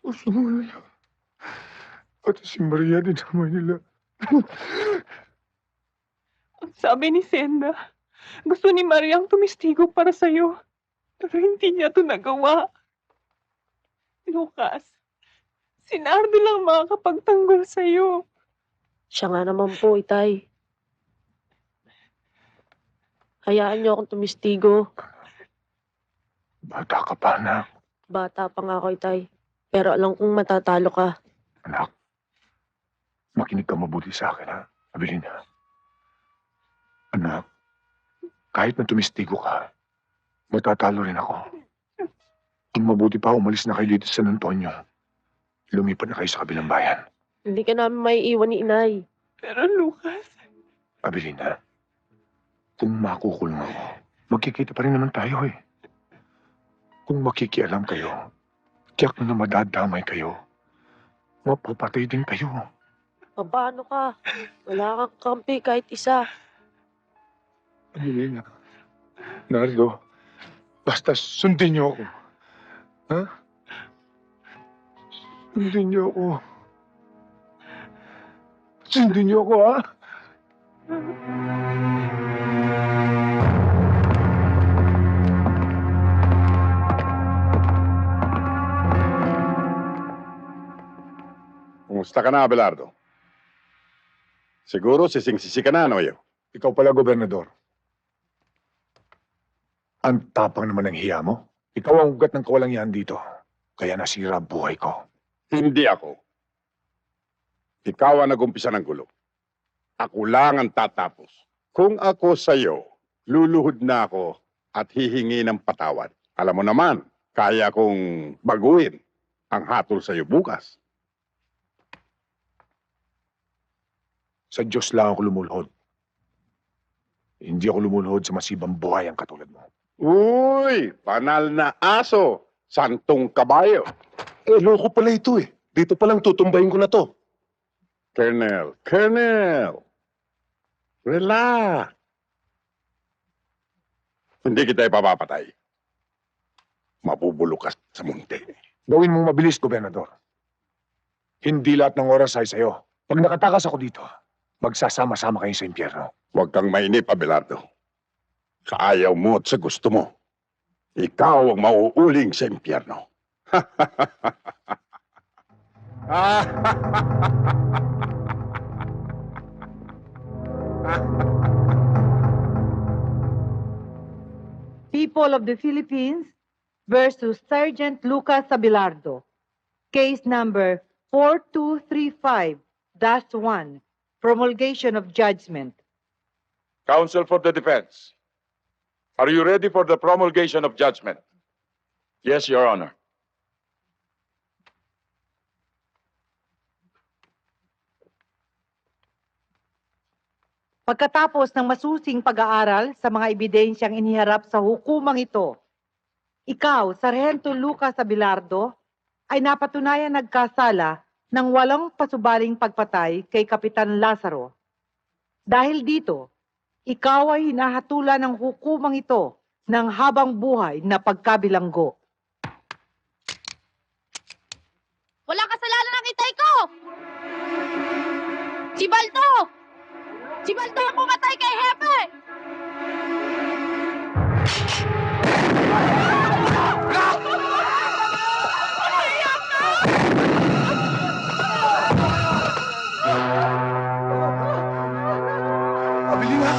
Gusto mo nila. At si Maria din naman nila. Ang sabi ni Senda, gusto ni Mariang tumistigo para sa'yo. Pero hindi niya to nagawa. Lucas, si Nardo lang makakapagtanggol sa'yo. Siya nga naman po, Itay. Hayaan niyo akong tumistigo. Bata ka pa, anak. Bata pa nga ako, Itay. Pero alam kong matatalo ka. Anak, makinig ka mabuti sa akin, ha? Abilina. Anak, kahit na tumistigo ka, matatalo rin ako. Ang mabuti pa, umalis na kayo dito sa San Antonio. Lumipat na kayo sa kabilang bayan. Hindi ka namin maiiwan ni Inay. Pero Lucas, Abilina, kung makukulong ako, magkikita pa rin naman tayo, eh. Kung makikialam kayo, tiyak na madadamay kayo. Mapapatay din kayo. Paano ka? Wala kang kampi kahit isa. Abilina, Nardo, basta sundin niyo ako. Ha? Sundin niyo ako. Sundin niyo ako, ha? Kumusta ka na, Abelardo? Siguro sising-sisi ka na, Noyo. Ikaw pala, Gobernador. Ang tapang naman ng hiya mo. Ikaw ang ugat ng kawalangyaan dito. Kaya nasira ang buhay ko. Hindi ako. Ikaw ang nag-umpisa ng gulo. Ako lang ang tatapos. Kung ako sa'yo, luluhod na ako at hihingi ng patawad. Alam mo naman, kaya kong baguhin ang hatol sa'yo bukas. Sa Diyos lang ako lumulhod. Hindi ako lumulhod sa masibang buhay ang katulad mo. Uy! Banal na aso! Santong kabayo! Eh, loko pala ito eh. Dito palang tutumbayin ko na to. Colonel! Relax! Hindi kita ipapapatay. Mabubulok ka sa munti. Gawin mong mabilis, Gobernador. Hindi lahat ng oras ay sa'yo. Pag nakatakas ako dito, magsasama-sama kayo sa impyerno. Huwag kang mainip, Abelardo. Sa ayaw mo at sa gusto mo, ikaw ang mauuling sa impyerno. People of the Philippines versus Sergeant Lucas Abelardo. Case number 4235-1. Promulgation of judgment. Counsel for the defense. Are you ready for the promulgation of judgment? Yes, Your Honor. Pagkatapos ng masusing pag-aaral sa mga ebidensyang iniharap sa hukumang ito, ikaw, Sargento Lucas Abelardo, ay napatunayan nagkasala ng walang pasubaling pagpatay kay Kapitan Lazaro. Dahil dito, ikaw ay hinahatulan ng hukumang ito ng habang buhay na pagkabilanggo. Walang kasalanan ng itay ko! Si Baldo! Si Baldo ang pumatay kay Hepe! Abilina! Abilina.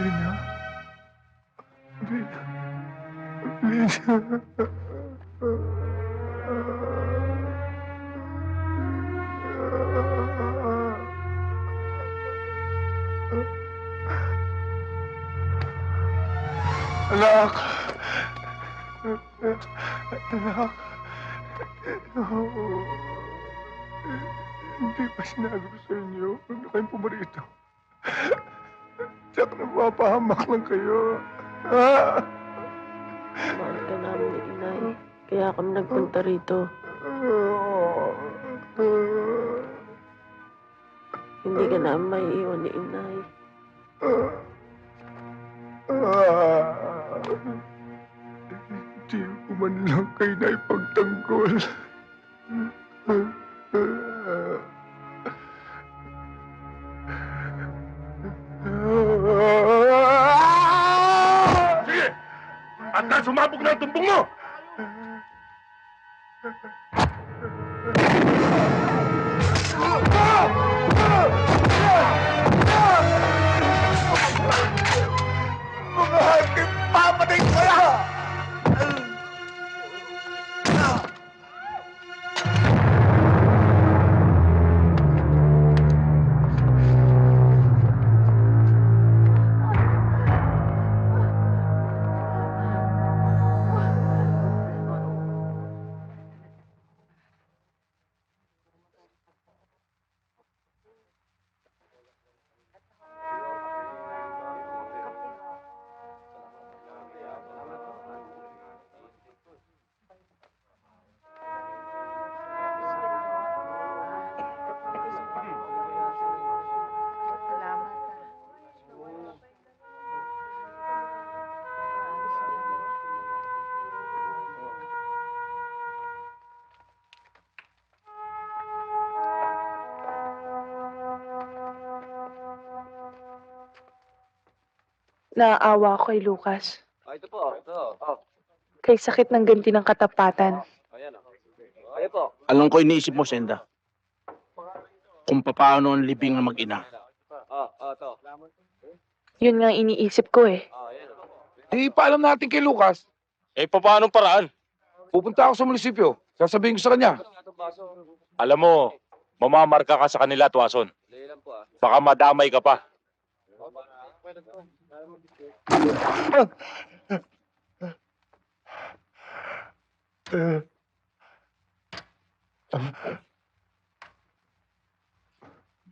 Anak! Anak! Hindi pa sinabi ko sa inyo, huwag na kayong pumarito. Tiyak na mapahamak lang kayo. Mahal ka namin ni inay. Kaya kami nagpunta rito. Hindi ka namin maiiwan ni inay. Hindi ko man lang kayo na ipagtanggol. Sige! At na sumabog na ang tumbong mo! Mga hakim, papatay ko na! Naaawa ako kay Lucas. Ito po. Ito. Kay sakit ng ganti ng katapatan. Ayan po. Alam ko iniisip mo, Senda. Kung paano ang libing ng mag-ina. Ito. Yun nga iniisip ko eh. Paalam natin kay Lucas. Paano paraan? Pupunta ako sa munisipyo. Sasabihin ko sa kanya. Alam mo, mamamarka ka sa kanila, Tuason. Baka madamay ka pa.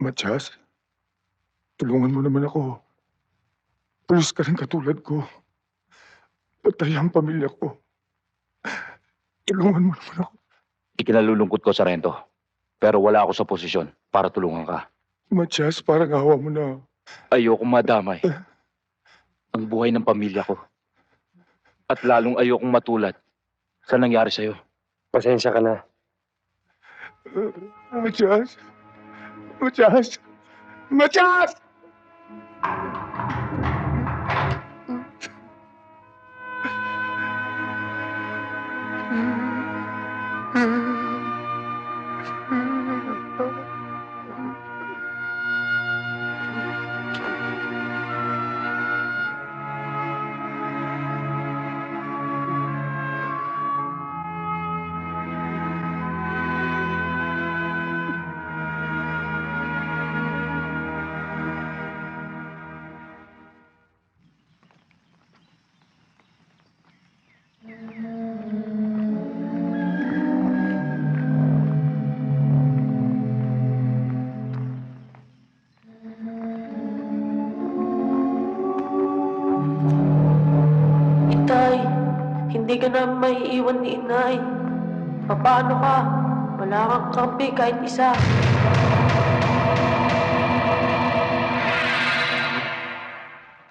Matias, tulungan mo naman ako. Pulis ka rin katulad ko. Patay ang pamilya ko. Tulungan mo naman ako. Ikinalulungkot ko, Sarento. Pero wala ako sa posisyon para tulungan ka. Matias, parang awa mo na. Ayokong madamay ang buhay ng pamilya ko. At lalong ayokong matulad sa nangyari sa'yo. Pasensya ka na. Matias! Matias! Matias! Itay, hindi ka namin maiiwan ni inay. Paano ka? Wala kang kampi kahit isa.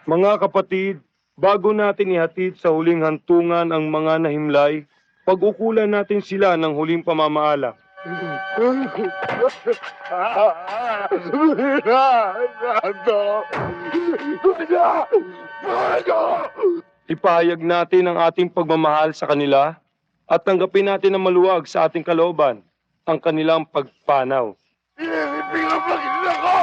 Mga kapatid, bago natin ihatid sa huling hantungan ang mga nahimlay, pag-ukulan natin sila ng huling pamamaala. Ipahayag natin ang ating pagmamahal sa kanila at tanggapin natin ng maluwag sa ating kalooban ang kanilang pagpanaw. Pinapakita ko!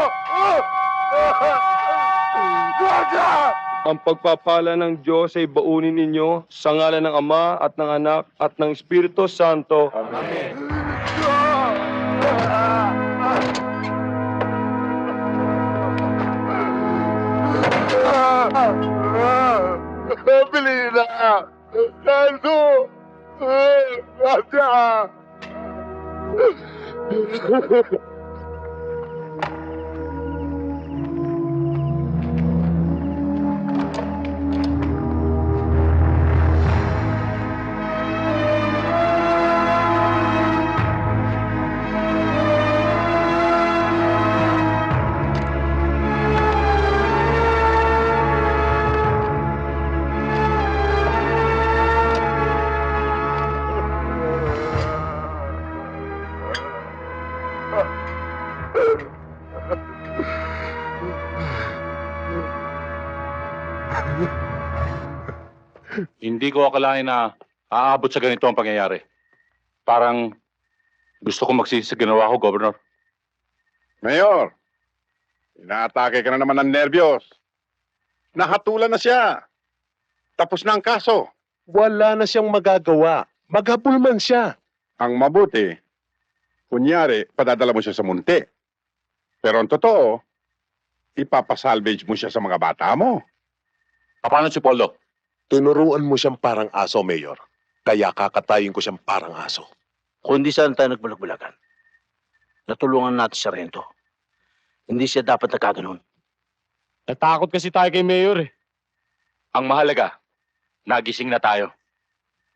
Ang pagpapala ng Diyos ay baunin ninyo sa ngalan ng Ama at ng Anak at ng Espiritu Santo. Amen. Belina! Nando! Ada! Hindi ko akalain na aabot sa ganito ang pangyayari. Parang gusto ko magsisi sa ginawa ko, Governor. Mayor, inaatake ka na naman ng nerbiyos. Nahatulan na siya. Tapos na ang kaso. Wala na siyang magagawa. Maghabol man siya. Ang mabuti, kunyari, padadala mo siya sa munti. Pero ang totoo, ipapasalvage mo siya sa mga bata mo. Paano si Poldo? Tinuruan mo siyang parang aso, Mayor. Kaya kakatayin ko siyang parang aso. Kung hindi saan tayo nagbulag-bulagan, natulungan natin si Sargento. Hindi siya dapat nagkaganon. Natakot kasi tayo kay Mayor eh. Ang mahalaga, nagising na tayo.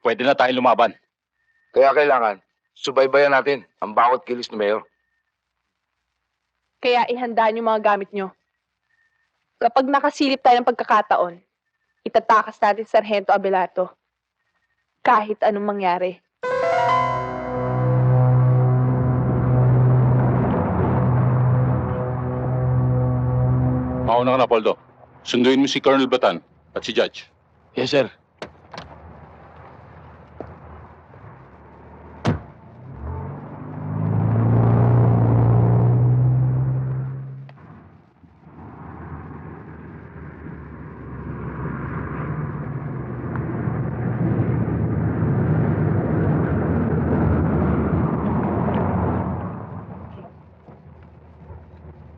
Pwede na tayong lumaban. Kaya kailangan, subaybayan natin ang bawat kilos ni Mayor. Kaya ihandaan yung mga gamit nyo. Kapag nakasilip tayo ng pagkakataon, itatakas natin si Sargento Abelardo. Kahit anong mangyari. Mauna ka na, Poldo. Sunduin mo si Colonel Batan at si Judge. Yes, sir.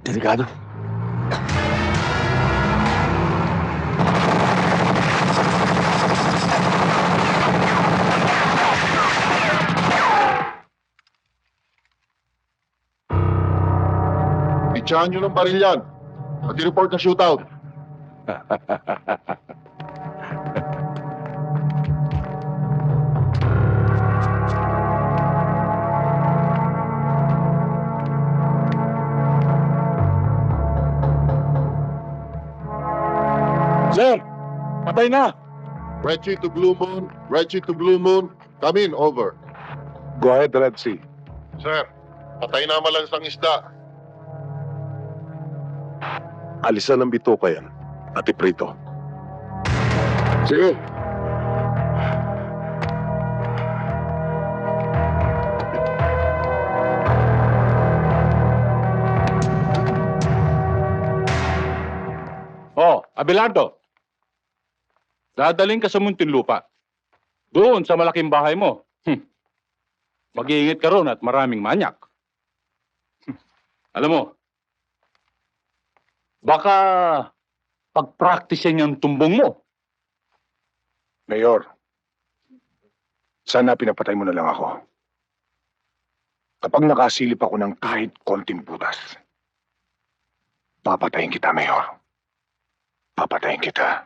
Delikado. Itsahan nyo ng baril yan. At i-report na shootout. Sir, patay na. Red Sea to Blue Moon. Red Sea to Blue Moon. Come in, over. Go ahead, Red Sea. Sir, patay na malansang isda. Alisan ng bituka yan at iprito. Sige. Oh, Abelardo. Dadaling ka sa Muntinlupa. Doon sa malaking bahay mo. Mag-iingat ka ron at maraming manyak. Alam mo, baka pag-practice yung tumbong mo. Mayor, sana pinapatay mo na lang ako. Kapag nakasilip ako ng kahit konting butas, papatayin kita, Mayor. Papatayin kita.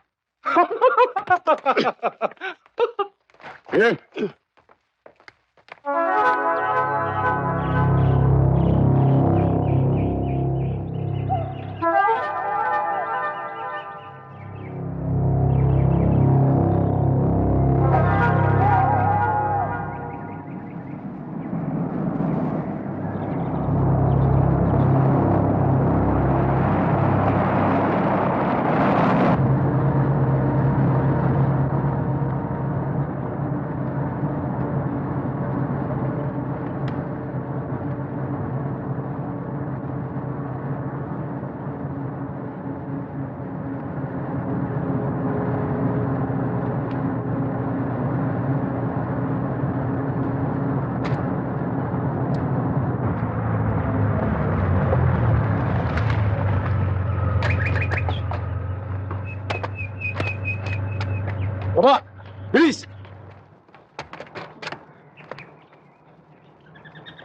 Baba! Bilis!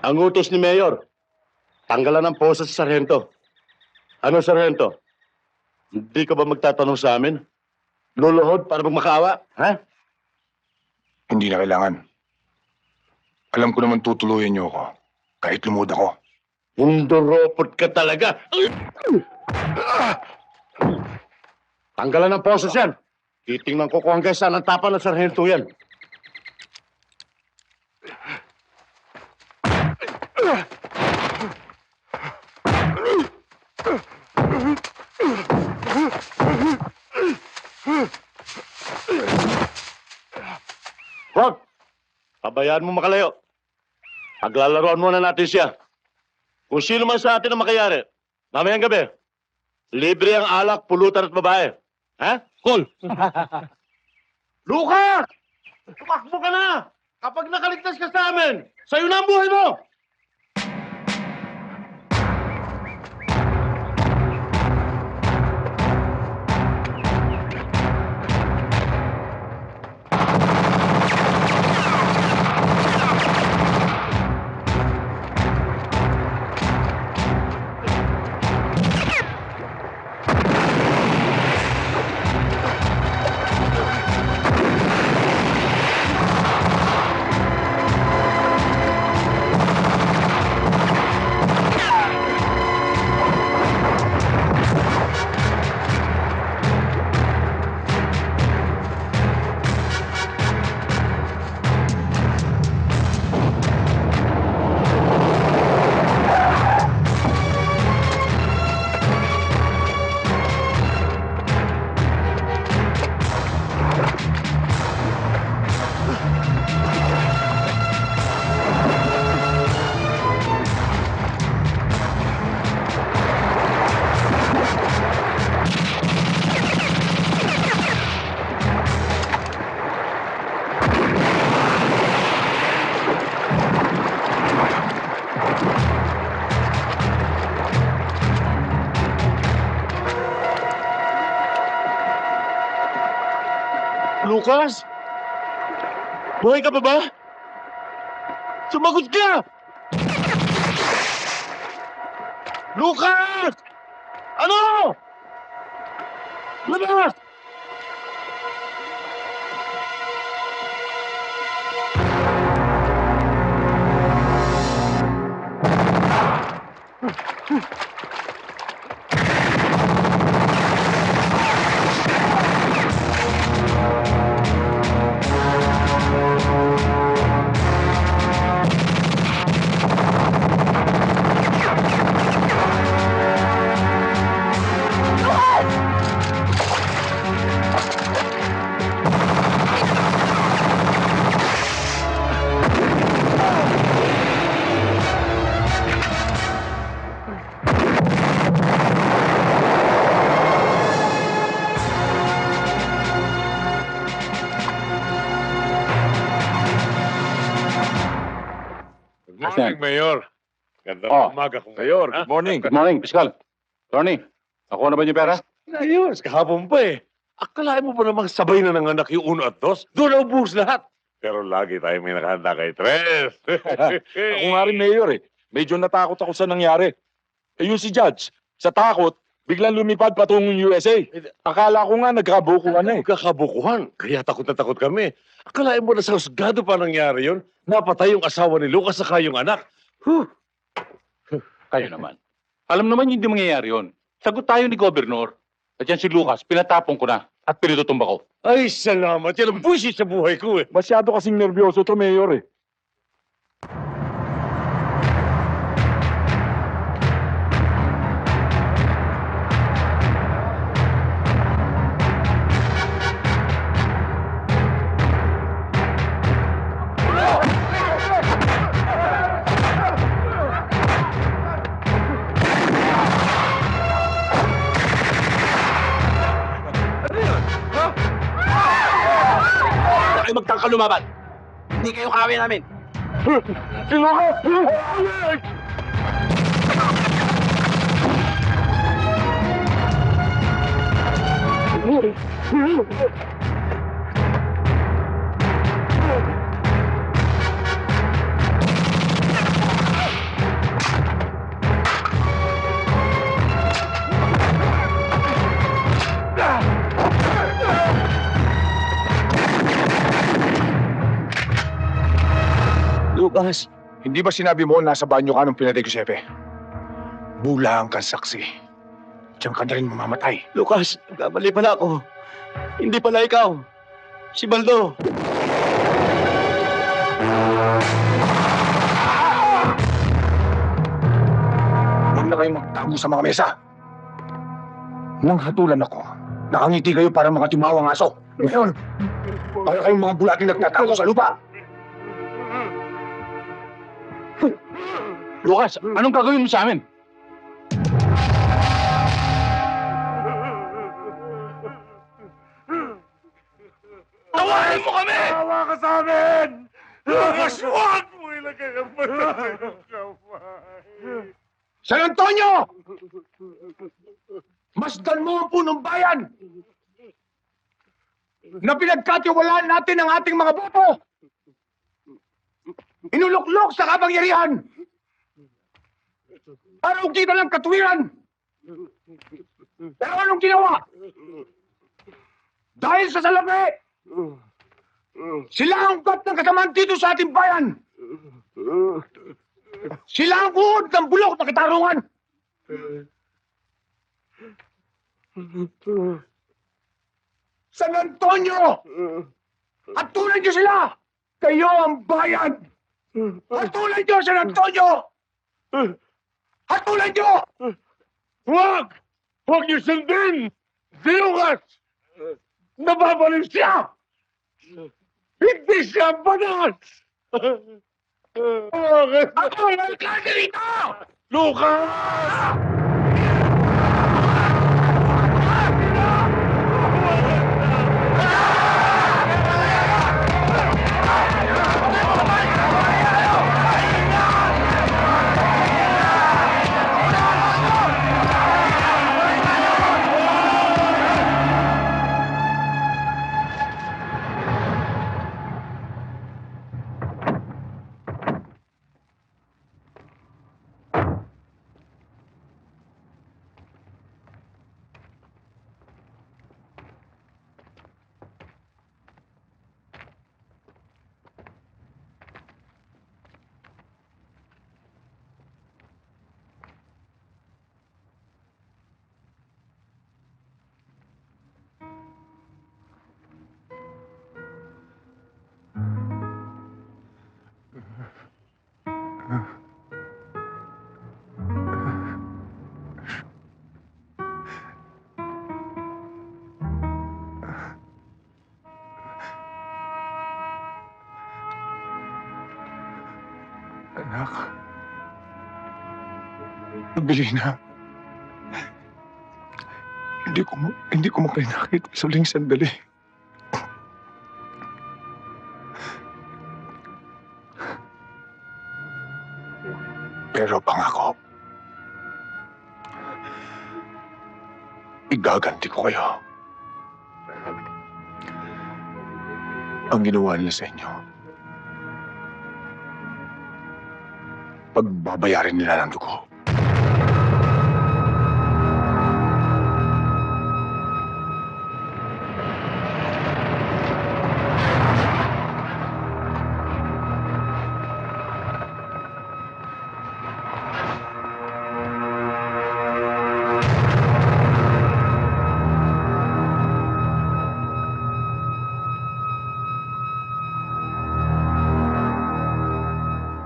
Ang utos ni Mayor, tanggalan ng posa sa sarhento. Ano, sarhento? Hindi ka ba magtatanong sa amin? Luluhod para magmakaawa, ha? Hindi na kailangan. Alam ko naman tutuluyan niyo ako. Kahit lumod ako. Hunduropot ka talaga. Tanggalan ng posos yan. Titingnan ko kung hanggang saan ang tapa ng sarhento yan. Wag! Pabayaan mo makalayo. Paglalaroan muna natin siya. Kung sino man sa atin ang makayari, mamayang gabi, libre ang alak, pulutan at babae. Ha? Cool! Luka! Tumakbo ka na! Kapag nakaligtas ka sa amin, sa'yo na ang buhay mo! Lucas? Buhay ka pa ba? Sumagot ka! Lucas! Ano? Labas! Good morning, Mayor. Ganda umaga ko. Mayor, good morning. Good morning, Piskal. Tony, nakuha na ba niyo pera? Ayos, kahapon pa eh. Akalain mo ba namang sabay na ng anak yung 1 at 2? Doon na ubus lahat. Pero lagi tayo may nakahanda kay Tres. Ako nga rin, Mayor eh. Medyo natakot ako sa nangyari. Eh yung si Judge, sa takot, biglang lumipad patungong USA. Akala ko nga nagkabukuhan na eh. Nagkakabukuhan. Kaya takot na takot kami. Akalain mo na sa husgado pa nangyari yun? Napatay yung asawa ni Lucas saka yung anak. Kayo naman. Alam naman hindi mangyayari yun. Sagot tayo ni Gobernur. At yan si Lucas, pinatapong ko na at pinututumba ko. Ay, salamat. Yan ang buwisit sa buhay ko eh. Masyado kasing nervyoso to, Mayor eh. Kayo magtangka lumaban. Hindi kayo kawin namin. Lucas! Hindi ba sinabi mo nasa banyo ka nung pinatay ko si Epe? Bulang kang saksi. Diyan ka na rin mamamatay. Lucas, nagkamali pala ako. Hindi pala ikaw. Si Baldo. Huwag na kayong magtago sa mga mesa. Nang hatulan ako, nakangiti kayo para mga timawang aso. Ngayon, para kayong mga bulating nagtatago sa lupa. Lucas, anong gagawin mo sa amin? Tawarin mo kami! Tawa ka sa amin! Lucas, huwag mo ilagay ang patay ng kamay. San Antonio! Masdan mo ang punong bayan na pinagkatiwalaan natin ang ating mga boto. Inuluklok sa kapangyarihan. Araw kita ng katuwiran. Pero anong ginawa? Dahil sa salapi, sila ang ugat ng kasamaan dito sa ating bayan. Sila ang uod ng bulok na katarungan. San Antonio! Hatulan niyo sila! Kayo ang bayan! Hatulan niyo, San Antonio! Hatulan niyo! Huwag! Huwag niyo sundin! Si Lucas! Nababalik siya! Hindi siya banas! Ako ang alkalde rito! Lucas! Anak. Abilina. Hindi ko mapinakit sa huling sandali. Pero pangako, igaganti ko kayo. Ang ginawa nila sa inyo. Pagbabayarin nila ng dugo.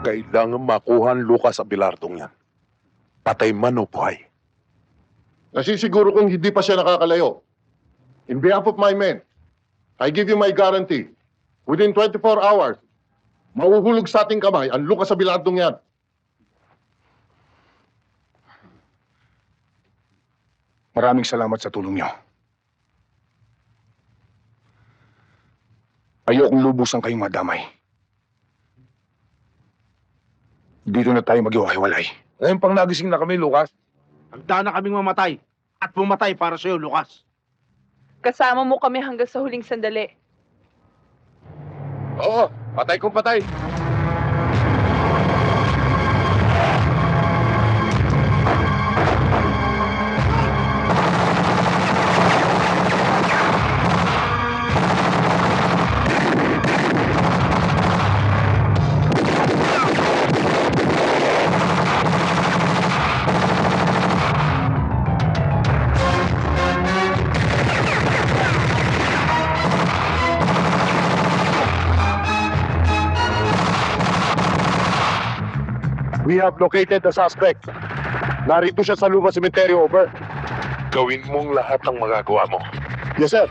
Kailangan makuha ang Lucas Abelardong yan. Patay man o buhay. Nasisiguro kong hindi pa siya nakakalayo. In behalf of my men, I give you my guarantee. Within 24 hours, mauhulog sa ating kamay ang Lucas Abelardong yan. Maraming salamat sa tulong niyo. Ayokong lubusan kayong madamay. Dito na tayo maghiwa-hiwalay. Ngayon pang nagising na kami, Lucas. Handa na kaming mamatay. At pumatay para sa'yo, Lucas. Kasama mo kami hanggang sa huling sandali. Oo, patay kung patay. We have located the suspect. Narito siya sa Luma Cemetery, over. Gawin mong lahat ng magagawa mo. Yes, sir.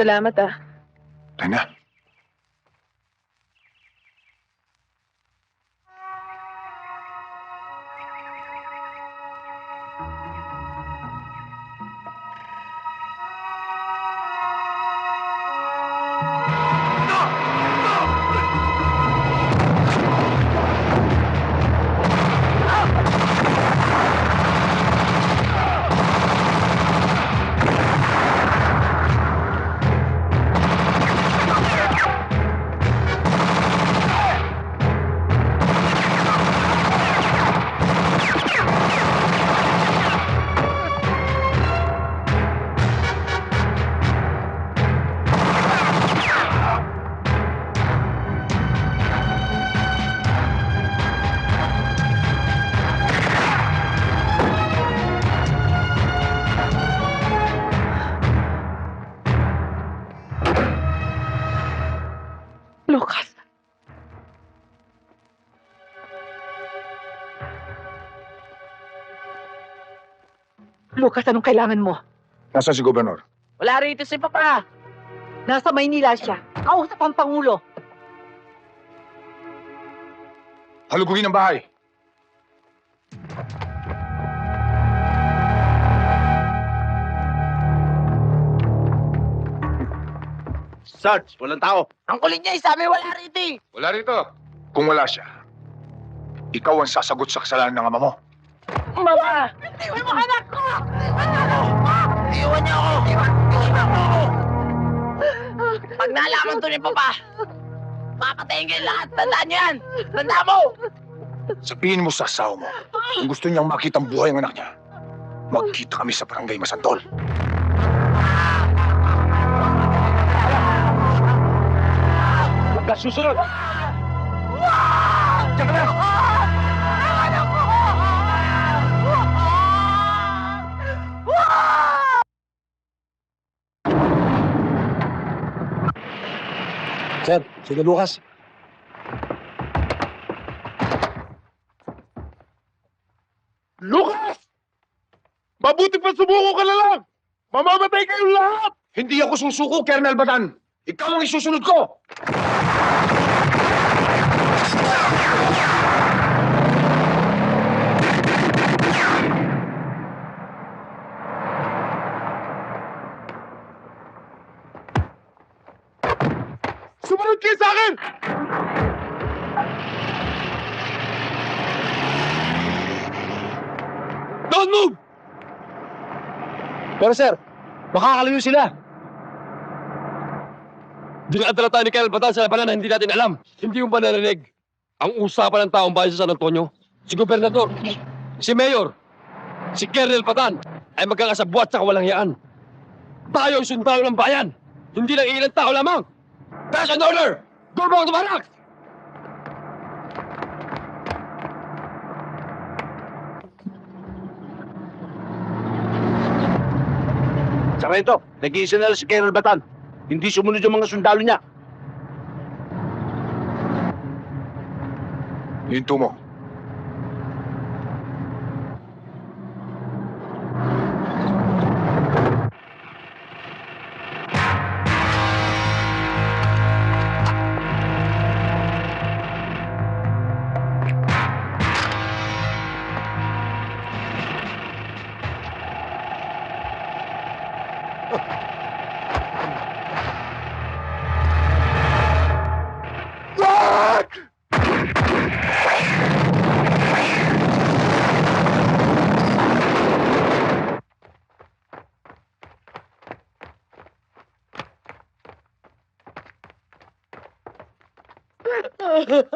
Salamat ah. Tayo na. Lucas. Lucas, anong kailangan mo? Nasaan si Gobernador? Wala rito si Papa. Nasa Maynila siya. Kausap ang Pangulo. Halugugin ang bahay. Sarge, walang tao. Ang kulit niya, sabi wala rito eh. Wala rito. Kung wala siya, ikaw ang sasagot sa kasalanan ng ama mo. Mama! Iwan mo anak ko! Iwan niyo ako! Iwan mo ako! Pag nalaman to ni Papa, papatayin kayo lahat. Tandaan niyo yan! Tandaan mo! Sabihin mo sa asawa mo, kung gusto niyang makita ang buhay ng anak niya, magkita kami sa barangay Masantol. Huwag ka susunod! Diyan ka na! Sir, sige Lucas. Lucas! Mabuti pa sumuko ka na lang! Mamamatay kayong lahat! Hindi ako susuko, Colonel Badan. Ikaw ang isusunod ko! Sumunod kayo sa akin! Don't move! Pero sir, makakalayo sila. Dinadala tayo ni Colonel Bataan sa labanan na hindi natin alam. Hindi mo ba narinig? Ang usapan ng taong bayan sa San Antonio, si Gobernador, si Mayor, si Colonel Bataan, ay magkakasabwat sa kawalang yaan. Tayo ang sundalo ng bayan, hindi lang ilang tao lamang. That's an order! Go back to barracks! Sarento, nag-iisa na si Colonel Batan. Hindi sumunod yung mga sundalo niya. Hinto mo.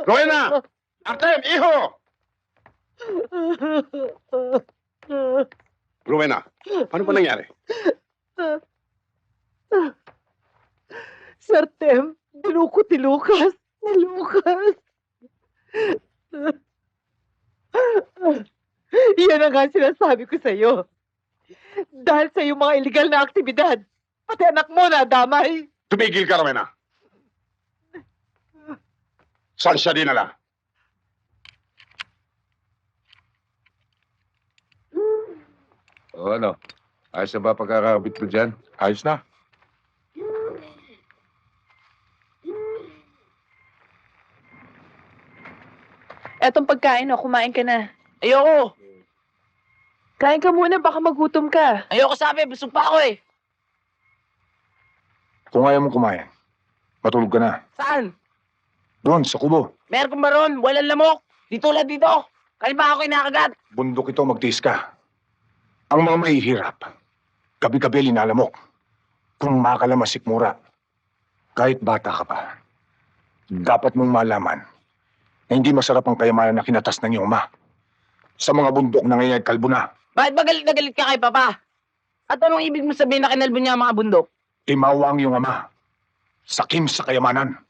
Rowena! Artem, iho! Rowena, ano ba nangyari? Sir Tem, dinukot ni Lucas. Ni Lucas. Yan ang nga sinasabi ko sa'yo. Dahil sa iyong mga illegal na aktibidad, pati anak mo na damay. Tumigil ka, Rowena. Saan siya dinala? O ano? Ayos na ba pagkakabit ko dyan? Ayos na. Etong pagkain, oh, kumain ka na. Ayoko. Kain ka muna, baka magutom ka. Ayoko sabi, busog pa ako eh. Kung ayaw mo kumain, matulog ka na. Saan? Doon, sa kubo. Meron ba ron? Walang lamok. Di tulad dito. Kaya ba ako kinakagat? Bundok ito, magtiis ka. Ang mga mahihirap, gabi-gabi linalamok. Kung makalamas sikmura, kahit bata ka pa, dapat mong malaman na hindi masarap ang kayamanan na kinatas ng iyong ama. Sa mga bundok na ngayon ay kalbo na. Bakit ba galit na galit ka kay Papa? At anong ibig mo sabihin na kinalbo niya ang mga bundok? Timawa ang iyong ama. Sakim sa kayamanan.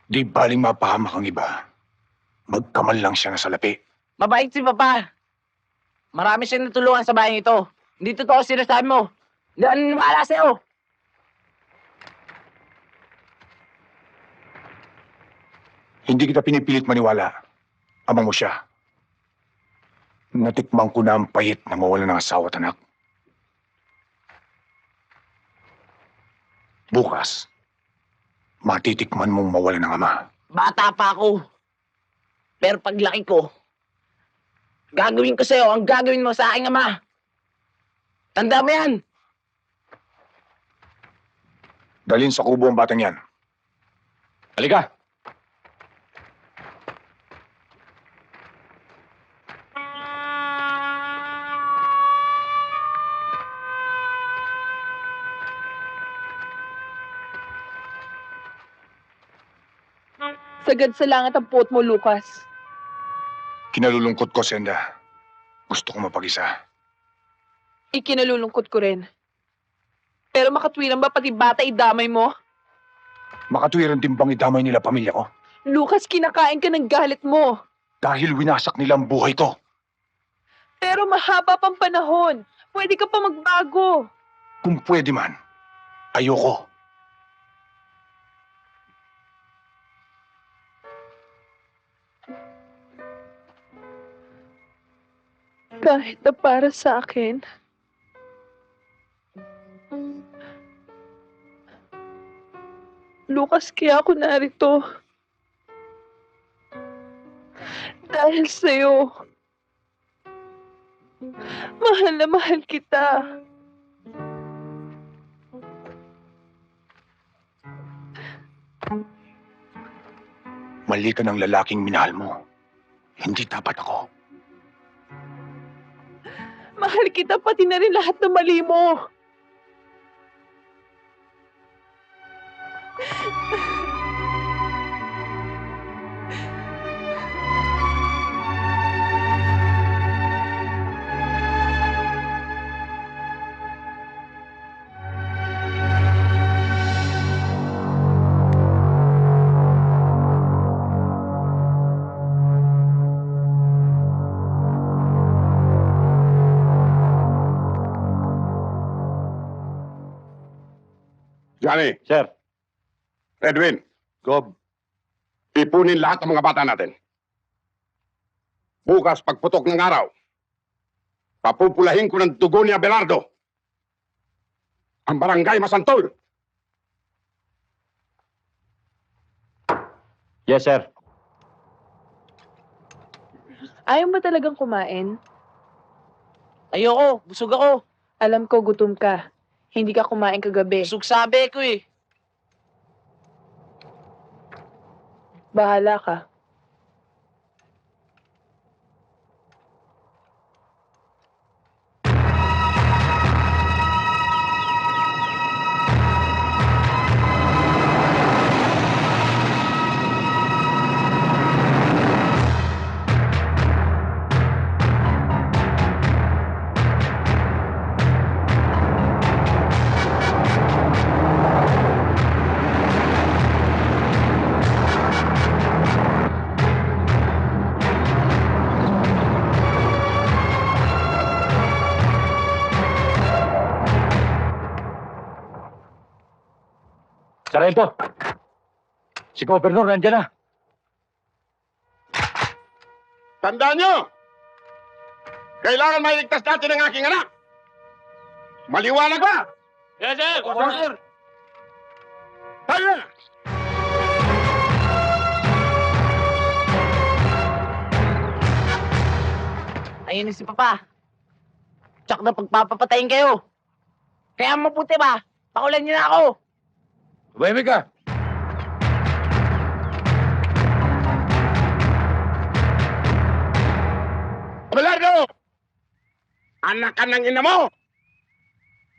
Di baling mapahamak ang iba. Magkamal lang siya na salapi. Mabait si Papa. Marami siyang natulungan sa bayan ito. Hindi totoo sinasabi mo. Hindi ako naniniwala sa'yo. Hindi kita pinipilit maniwala. Ama mo siya. Natikman ko na ang payit na mawala ng asawa at anak. Bukas, matitikman mong mawala ng ama. Bata pa ako. Pero paglaki ko, gagawin ko sa'yo ang gagawin mo sa aking ama. Tanda mo yan. Dalhin sa kubo ang batang yan. Halika! Sagad sa langit ang puot mo, Lucas. Kinalulungkot ko, Senda. Gusto ko mapag-isa. Ikinalulungkot ko rin. Pero makatwiran ba pati bata idamay mo? Makatwiran din bang idamay nila pamilya ko? Lucas, kinakain ka ng galit mo. Dahil winasak nila ang buhay ko. Pero mahaba pang panahon. Pwede ka pa magbago. Kung pwede man, ayoko. Kahit na para sa akin. Lucas, kaya ako narito. Dahil sa'yo. Mahal na mahal kita. Mali ka ng lalaking minahal mo. Hindi dapat ako. Mahal kita pati na rin lahat ng mali mo. Johnny. Sir. Edwin. Gob. Ipunin lahat ng mga bata natin. Bukas, pagputok ng araw, papupulahin ko ng dugo ni Abelardo ang barangay Masantol. Yes, sir. Ayaw mo talagang kumain? Ayoko, busog ako. Alam ko gutom ka. Hindi ka kumain kagabi. Busog sabi ko eh. Bahala ka. Sarento! Si Gobernador nandiyan na. Tandaan nyo! Kailangan mailigtas natin ang aking anak! Maliwanag ba? Yes, sir! Sir! Tayo na! Ayun na si Papa. Tsak na pagpapapatayin kayo. Kaya maputi ba? Pakulan niyo na ako. Tumahimik ka! Abelardo! Anak ka ng ina mo!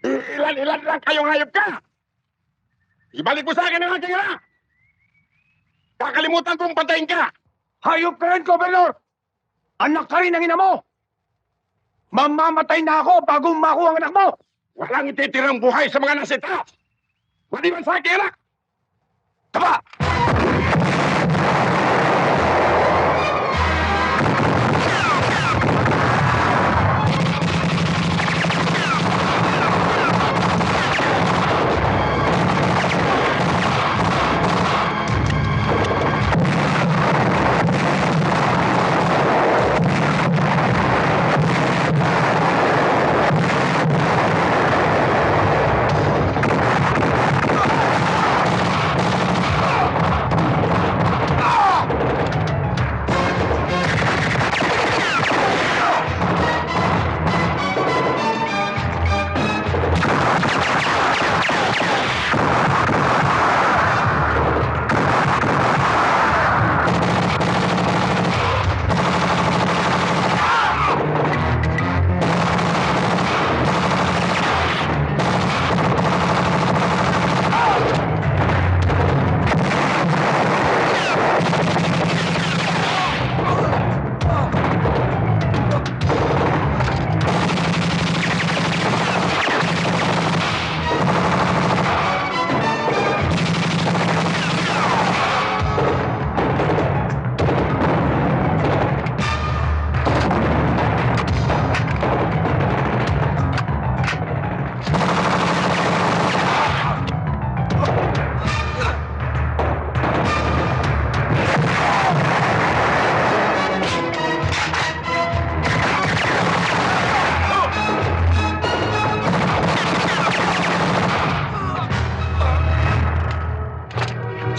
Ilan-ilan lang kayong hayop ka! Ibalik mo sa akin ang aking anak! Kakalimutan kong patayin ka! Hayop ka rin, Gobernador! Anak ka rin ng ina mo! Mamamatay na ako bago makuha ang anak mo! Walang ititirang buhay sa mga nasita! Maliban sa aking anak! Taba!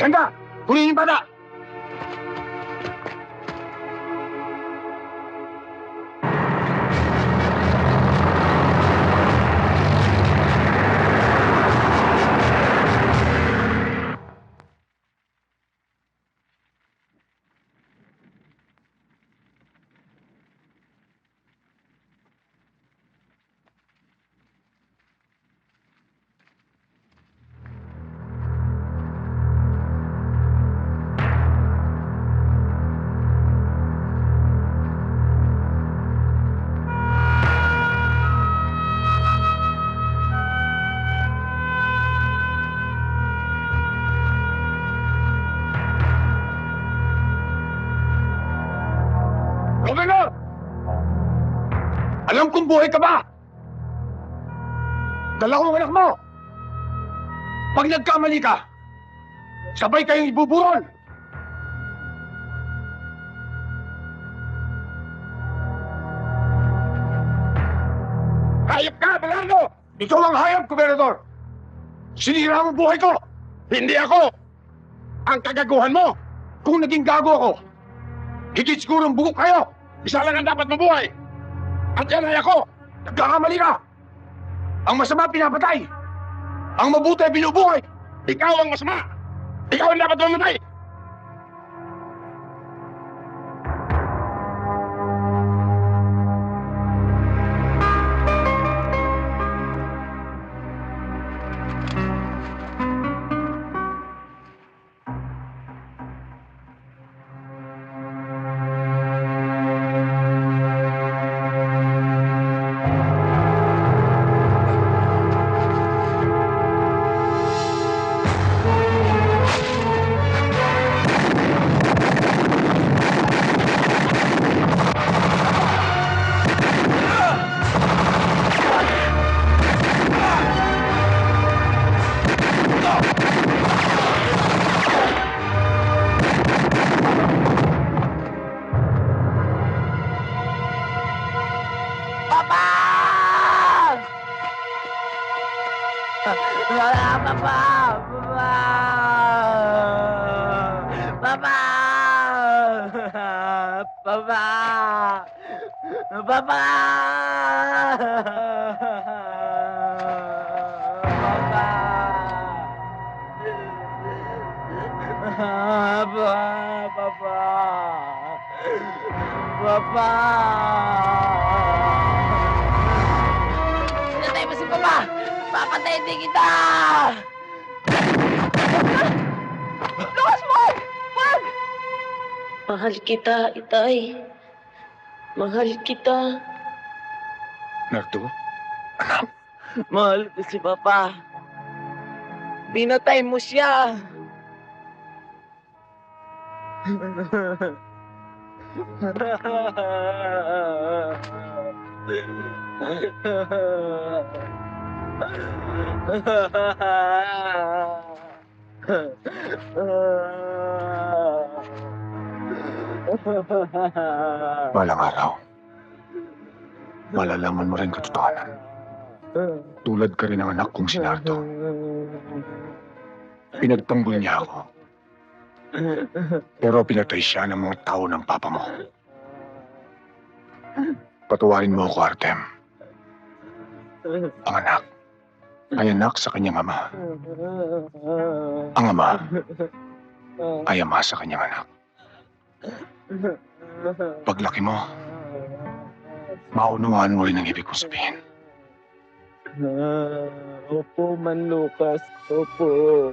Senda! Kunin yung bata! Gobernador! Alam kong buhay ka ba? Dala ko ang anak mo! Pag nagkamali ka, sabay kayong ibuburol! Hayop ka, Belardo! Ikaw ang hayop, Gobernador! Sinira mo buhay ko! Hindi ako! Ang kagaguhan mo! Kung naging gago ako, higit sigurong bugok kayo! Isa lang ang dapat mabuhay! At yan ay ako! Nagkakamali ka! Ang masama pinapatay! Ang mabuti binubuhay! Ikaw ang masama! Ikaw ang dapat mamatay! Pinatay mo si Papa! Papatayin din kita! Lukas mo! Wag! Mahal kita, Itay. Mahal kita. Nardo? Mahal ko si Papa. Pinatay mo siya. Balang araw, malalaman mo rin katotohanan. Tulad ka rin ng anak kong si Nardo. Pinagtanggol niya ako. Pero pinatay siya ng mga tao ng papa mo. Patawarin mo ako, Artem. Ang anak ay anak sa kanyang ama. Ang ama ay ama sa kanyang anak. Paglaki mo, maunawaan mo rin ang ibig kong sabihin. Opo, Man Lucas. Opo.